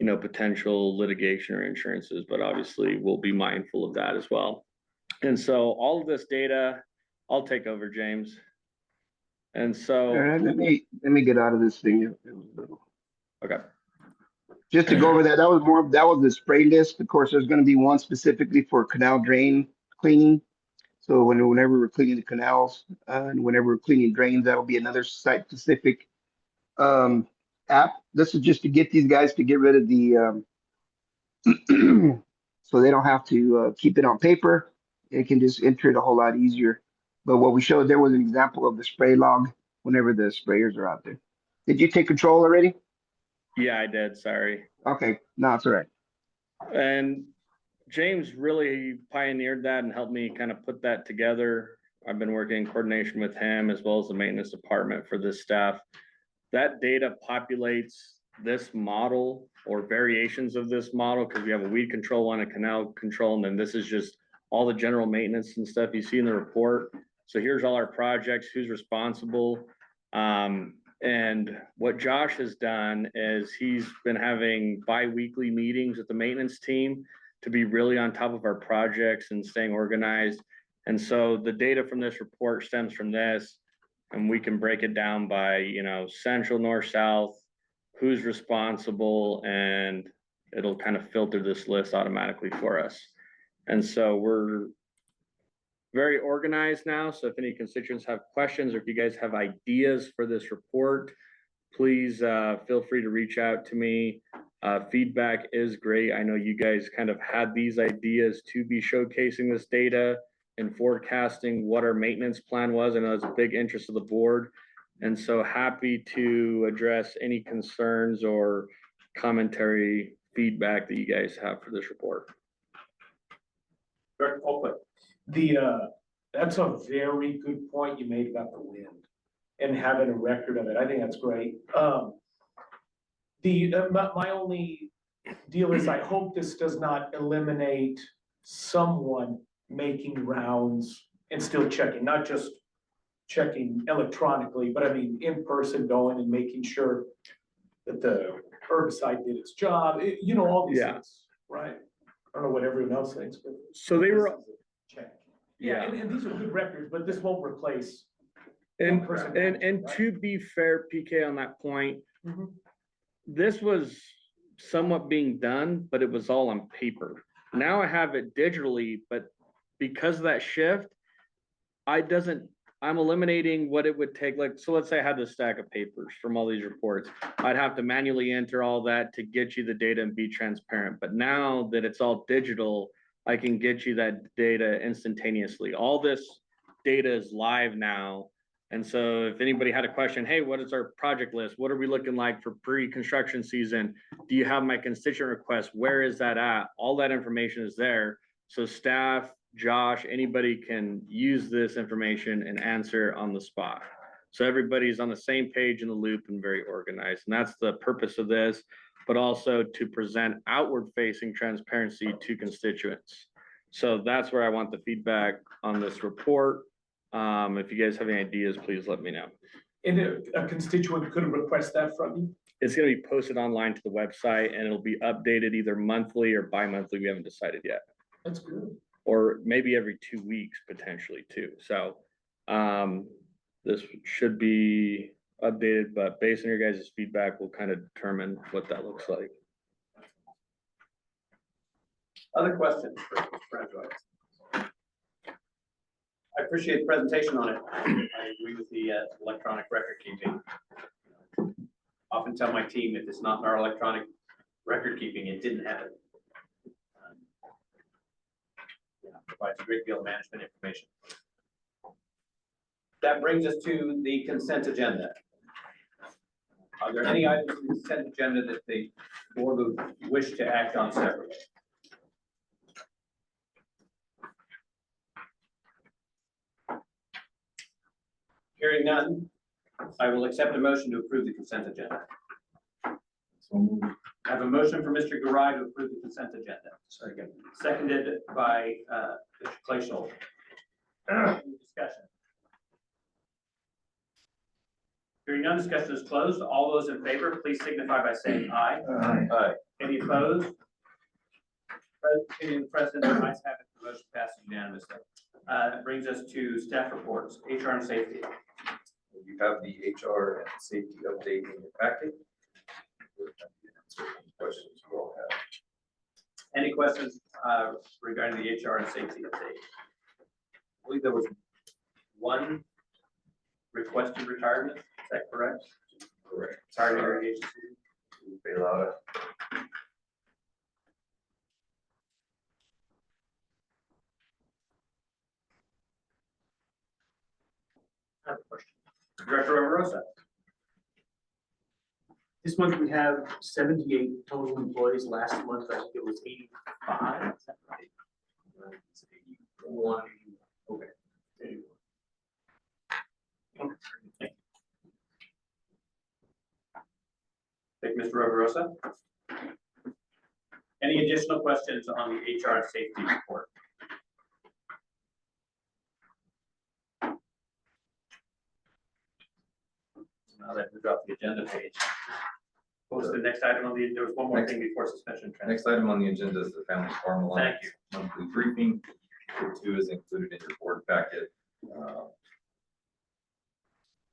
potential litigation or insurances, but obviously we'll be mindful of that as well. And so all of this data, I'll take over, James. And All so, right, let me get out of this thing. It was little. okay, Just to go over that, that was the spray list. Of course, there's gonna be one specifically for canal drain cleaning. So whenever we're cleaning the canals, and whenever we're cleaning drains, that'll be another site-specific app. This is just to get these guys to get rid of the so they don't have to keep it on paper. They can just enter it a whole lot easier. But what we showed there was an example of the spray log whenever the sprayers are out there. Did you take control already? yeah, I did, sorry. Okay, no, it's all right. And James really pioneered that and helped me kind of put that together. I've been working in coordination with him as well as the maintenance department for this staff. That data populates this model or variations of this model, because we have a weed control one, a canal control, and then this is just all the general maintenance and stuff you see in the report. So here's all our projects, who's responsible. And what Josh has done is he's been having bi-weekly meetings with the maintenance team to be really on top of our projects and staying organized. And so the data from this report stems from this, and we can break it down by, central, north, south, who's responsible, and it'll kind of filter this list automatically for us. And so we're very organized now. So if any constituents have questions, or if you guys have ideas for this report, please feel free to reach out to me. Feedback is great. I know you guys kind of had these ideas to be showcasing this data and forecasting what our maintenance plan was. I know it's a big interest of the board. And so happy to address any concerns or commentary, feedback that you guys have for this report. Director Colquitt. That's a very good point you made about the wind and having a record of it. I think that's great. My only deal is I hope this does not eliminate someone making rounds and still checking, not just checking electronically, but I mean, in person going and making sure that the herbicide did its job, all these things, right? I don't know what everyone else thinks, but. So they were. Check. Yeah, and these are good records, but this won't replace. And in-person and right? to be fair, PK, on that point, Mhm. this was somewhat being done, but it was all on paper. Now I have it digitally, but because of that shift, I'm eliminating what it would take. Like, so let's say I had this stack of papers from all these reports. I'd have to manually enter all that to get you the data and be transparent. But now that it's all digital, I can get you that data instantaneously. All this data is live now. And so if anybody had a question, hey, what is our project list? What are we looking like for pre-construction season? Do you have my constituent request? Where is that at? All that information is there. So staff, Josh, anybody can use this information and answer on the spot. So everybody's on the same page in the loop and very organized. And that's the purpose of this, but also to present outward facing transparency to constituents. So that's where I want the feedback on this report. If you guys have any ideas, please let me know. And a constituent could request that from you? It's going to be posted online to the website, and it'll be updated either monthly or bi-monthly. We haven't decided yet. That's good. Or maybe every 2 weeks potentially too. So this should be updated, but based on your guys' feedback, we'll kind of determine what that looks like. Other questions for Mr. Francois? I appreciate the presentation on it. I agree with the electronic record keeping. Often tell my team if it's not in our electronic record keeping, it didn't happen. Provides a great deal of management information. That brings us to the consent agenda. Are there any items in the consent agenda that the board would wish to act on separately? Hearing none, I will accept a motion to approve the consent agenda. So moved. I have a motion for Mr. Garai to approve the consent agenda. Seconded by Mr. Clayshall. Discussion. Hearing none, discussion is closed. All those in favor, please signify by saying aye. Aye. Any opposed? Opinion of the president, the ayes have it, the motion passes unanimously. That brings us to staff reports, HR and safety. You have the HR and safety update in your packet. Questions you all have? Any questions regarding the HR and safety update? I believe there was one requested retirement, is that correct? Correct. Sorry, irrigation. Bailata. I have a question. Director Roverosa. This month we have 78 total employees. Last month, I think it was 85. Is that right? It's 81. Okay. 81. Okay. Thank you. Thank you, Mr. Roverosa. Any additional questions on the HR and safety report? Now that we dropped the agenda page. What was the next item on the, there was one more thing before suspension. Next item on the agenda is the Family Farm Alliance Thank you. monthly briefing. The two is included in your board packet. A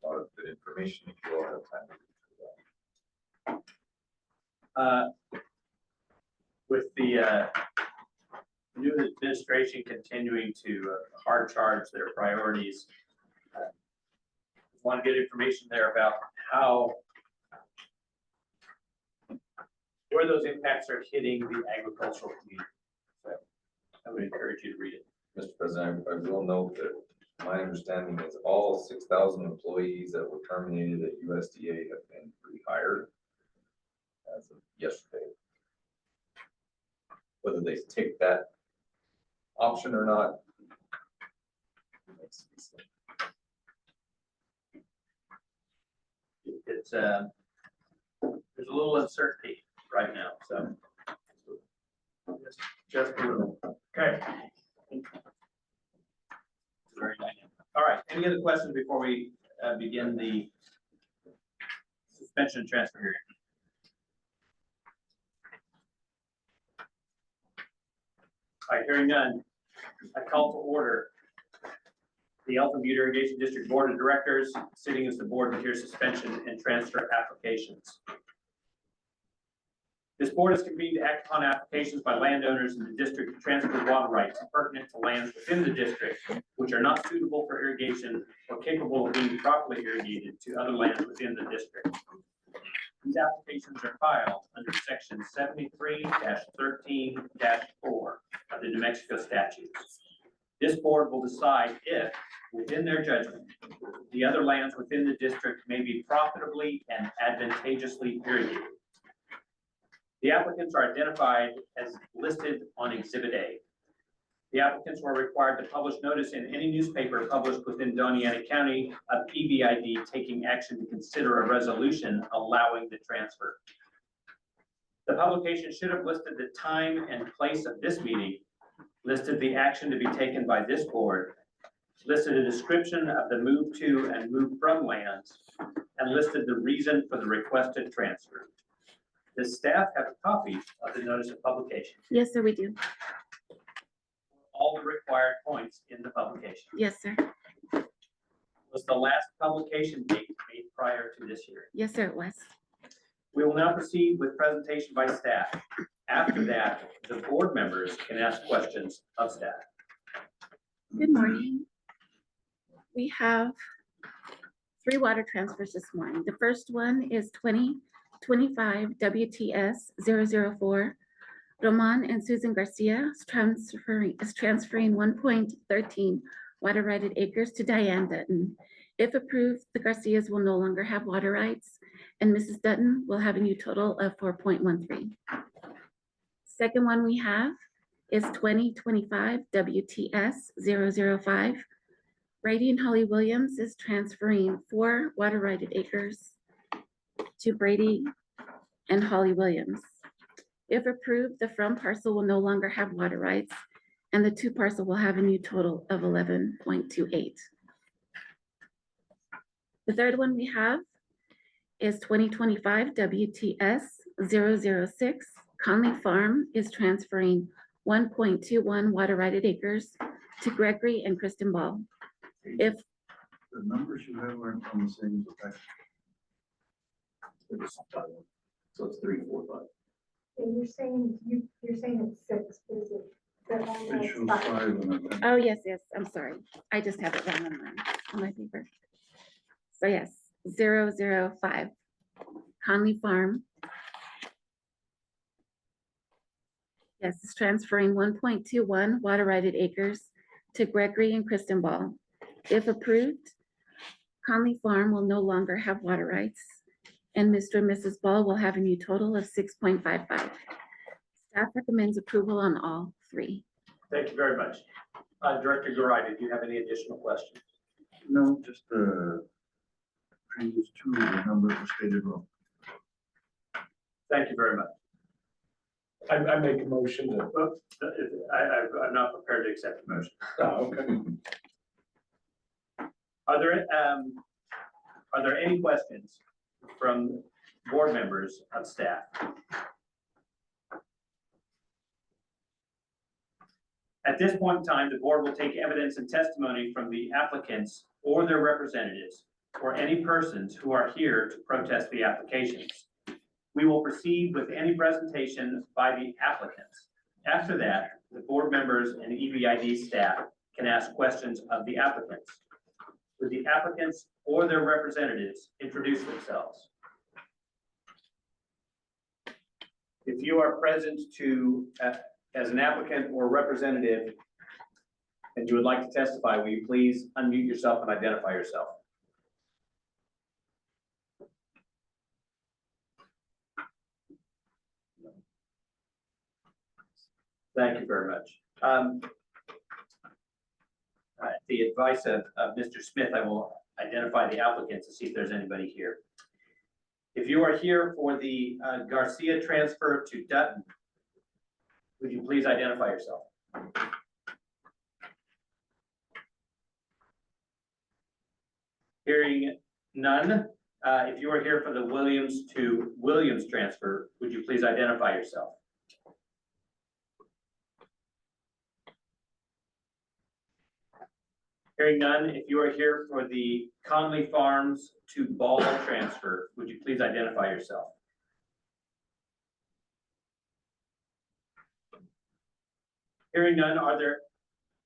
lot of good information if you all have time to read through that. With the new administration continuing to hard charge their priorities, want to get information there about how, where those impacts are hitting the agricultural community. So I would encourage you to read it. Mr. President, I will note that my understanding is all 6,000 employees that were terminated at USDA have been rehired as of yesterday. Whether they take that option or not. Remains to be seen. It's there's a little uncertainty right now, so just a little. Okay. Very dynamic. All right, any other questions before we begin the suspension and transfer hearing? All right, hearing none, I call to order the Elton Butte Irrigation District Board of Directors, sitting as the board to hear suspension and transfer applications. This board is convened to act upon applications by landowners in the district to transfer water rights pertinent to lands within the district which are not suitable for irrigation or capable of being properly irrigated to other lands within the district. These applications are filed under section 73-13-4 of the New Mexico statutes. This board will decide if, within their judgment, the other lands within the district may be profitably and advantageously irrigated. The applicants are identified as listed on Exhibit A. The applicants were required to publish notice in any newspaper published within Doñana County of EBID taking action to consider a resolution allowing the transfer. The publication should have listed the time and place of this meeting, listed the action to be taken by this board, listed a description of the move to and move from lands, and listed the reason for the requested transfer. Does staff have a copy of the notice of publication? Yes, sir, we do. All the required points in the publication. Yes, sir. Was the last publication date made prior to this hearing? Yes, sir, it was. We will now proceed with presentation by staff. After that, the board members can ask questions of staff. Good morning. We have 3 water transfers this morning. The first one is 2025 WTS 004. Roman and Susan Garcia is transferring 1.13 water righted acres to Diane Dutton. If approved, the Garcias will no longer have water rights, and Mrs. Dutton will have a new total of 4.13. Second one we have is 2025 WTS 005. Brady and Holly Williams is transferring 4 water righted acres to Brady and Holly Williams. If approved, the from parcel will no longer have water rights, and the to parcel will have a new total of 11.28. The third one we have is 2025 WTS 006. Conley Farm is transferring 1.21 water-righted acres to Gregory and Kristen Ball. If The numbers you have aren't on the same. So it's 3, 4, 5. And you're saying, you're saying it's 6, is it? It shows 5 on that. Oh, yes, I'm sorry. I just have it wrong on my paper. So yes, 005 Conley Farm. Yes, it's transferring 1.21 water-righted acres to Gregory and Kristen Ball. If approved, Conley Farm will no longer have water rights, and Mr. and Mrs. Ball will have a new total of 6.55. Staff recommends approval on all 3. Thank you very much. Director Garai, did you have any additional questions? No, just previous 2 of the numbers were stated wrong. Thank you very much. I make a motion to, I'm not prepared to accept the motion. oh, okay. Are there any questions from board members of staff? At this point in time, the board will take evidence and testimony from the applicants or their representatives or any persons who are here to protest the applications. We will proceed with any presentation by the applicants. After that, the board members and EBID staff can ask questions of the applicants. Would the applicants or their representatives introduce themselves? If you are present to, as an applicant or representative, and you would like to testify, will you please unmute yourself and identify yourself? Thank you very much. At the advice of Mr. Smith, I will identify the applicants to see if there's anybody here. If you are here for the Garcia transfer to Dutton, would you please identify yourself? Hearing none, if you are here for the Williams to Williams transfer, would you please identify yourself? Hearing none, if you are here for the Conley Farms to Ball transfer, would you please identify yourself? Hearing none, are there,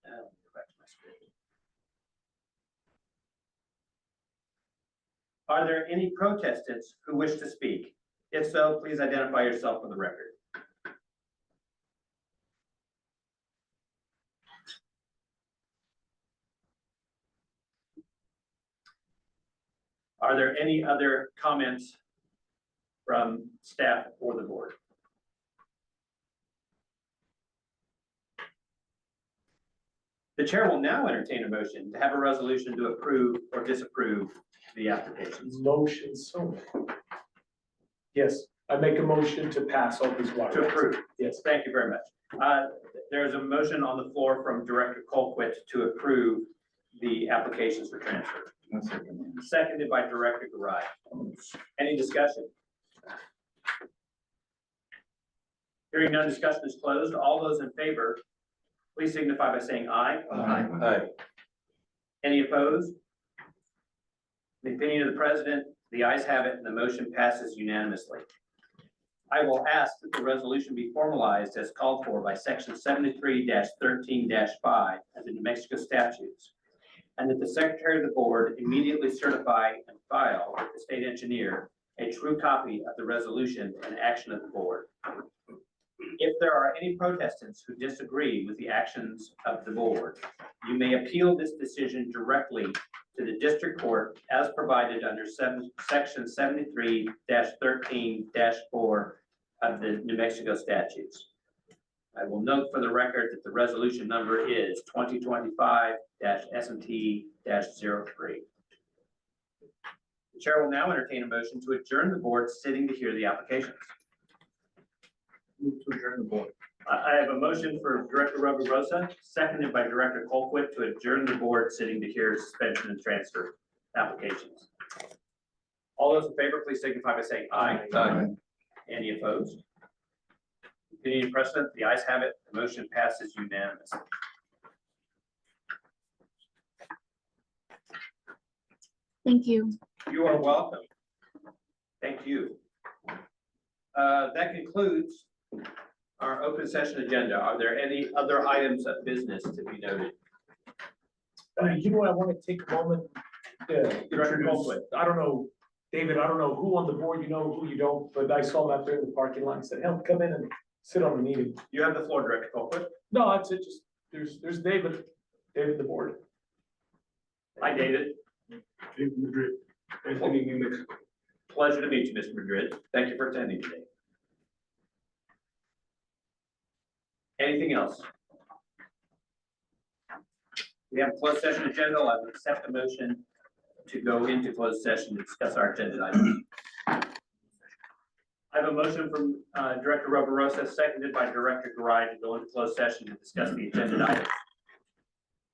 go back to my screen. Are there any protestants who wish to speak? If so, please identify yourself for the record. Are there any other comments from staff or the board? The chair will now entertain a motion to have a resolution to approve or disapprove the applications. Motion so made. Yes, I make a motion to pass all these water. To approve. Yes. Thank you very much. There is a motion on the floor from Director Colquitt to approve the applications for transfer. Seconded by Director Garai. Any discussion? Hearing none, discussion is closed. All those in favor, please signify by saying aye. Aye. Aye. Any opposed? In the opinion of the president, the ayes have it and the motion passes unanimously. I will ask that the resolution be formalized as called for by section 73-13-5 of the New Mexico statutes, and that the secretary of the board immediately certify and file with the state engineer a true copy of the resolution and action of the board. If there are any protestants who disagree with the actions of the board, you may appeal this decision directly to the district court as provided under section 73-13-4 of the New Mexico statutes. I will note for the record that the resolution number is 2025-SMT-03. The chair will now entertain a motion to adjourn the board sitting to hear the applications. Move to adjourn the board. I have a motion for Director Rosa, seconded by Director Colquitt to adjourn the board sitting to hear suspension and transfer applications. All those in favor, please signify by saying aye. Aye. Any opposed? Any precedent? The ayes have it. The motion passes unanimously. Thank you. You are welcome. Thank you. That concludes our open session agenda. Are there any other items of business to be noted? You know what, I want to take a moment to Director introduce, Colquitt. I don't know, David, I don't know who on the board you know, who you don't, but I saw him out there in the parking lot and said, hell, come in and sit on the meeting. You have the floor, Director Colquitt. No, that's it, just, there's David, the board. Hi, David. David Madrid. Nice to meet you, Nick. Pleasure to meet you, Mr. Madrid. Thank you for attending today. Anything else? We have a closed session agenda. I would accept the motion to go into closed session to discuss our agenda items. I have a motion from Director Roverosa, seconded by Director Garai, to go into closed session to discuss the agenda items.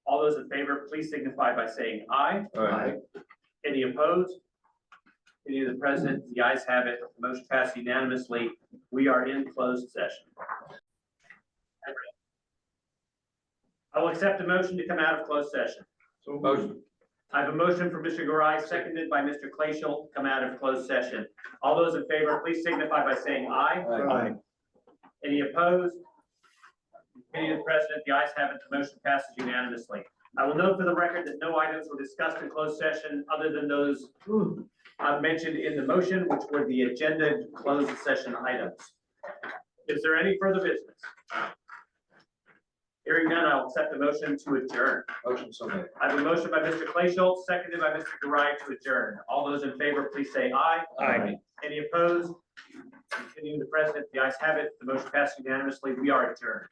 All those in favor, please signify by saying aye. Aye. Any opposed? Any of the present? The ayes have it. The motion passed unanimously. We are in closed session. I will accept a motion to come out of closed session. So Motion. I have a motion from Mr. Garai, seconded by Mr. Glacial, to come out of closed session. All those in favor, please signify by saying aye. Aye. Any opposed? Any of the president? The ayes have it. The motion passes unanimously. I will note for the record that no items were discussed in closed session other than those mentioned in the motion, which were the agenda closed session items. Is there any further business? Hearing none, I'll accept the motion to adjourn. Motion so made. I have a motion by Mr. Glacial, seconded by Mr. Garai to adjourn. All those in favor, please say aye. Aye. Any opposed? Continuing the president, the ayes have it. The motion passed unanimously. We are adjourned.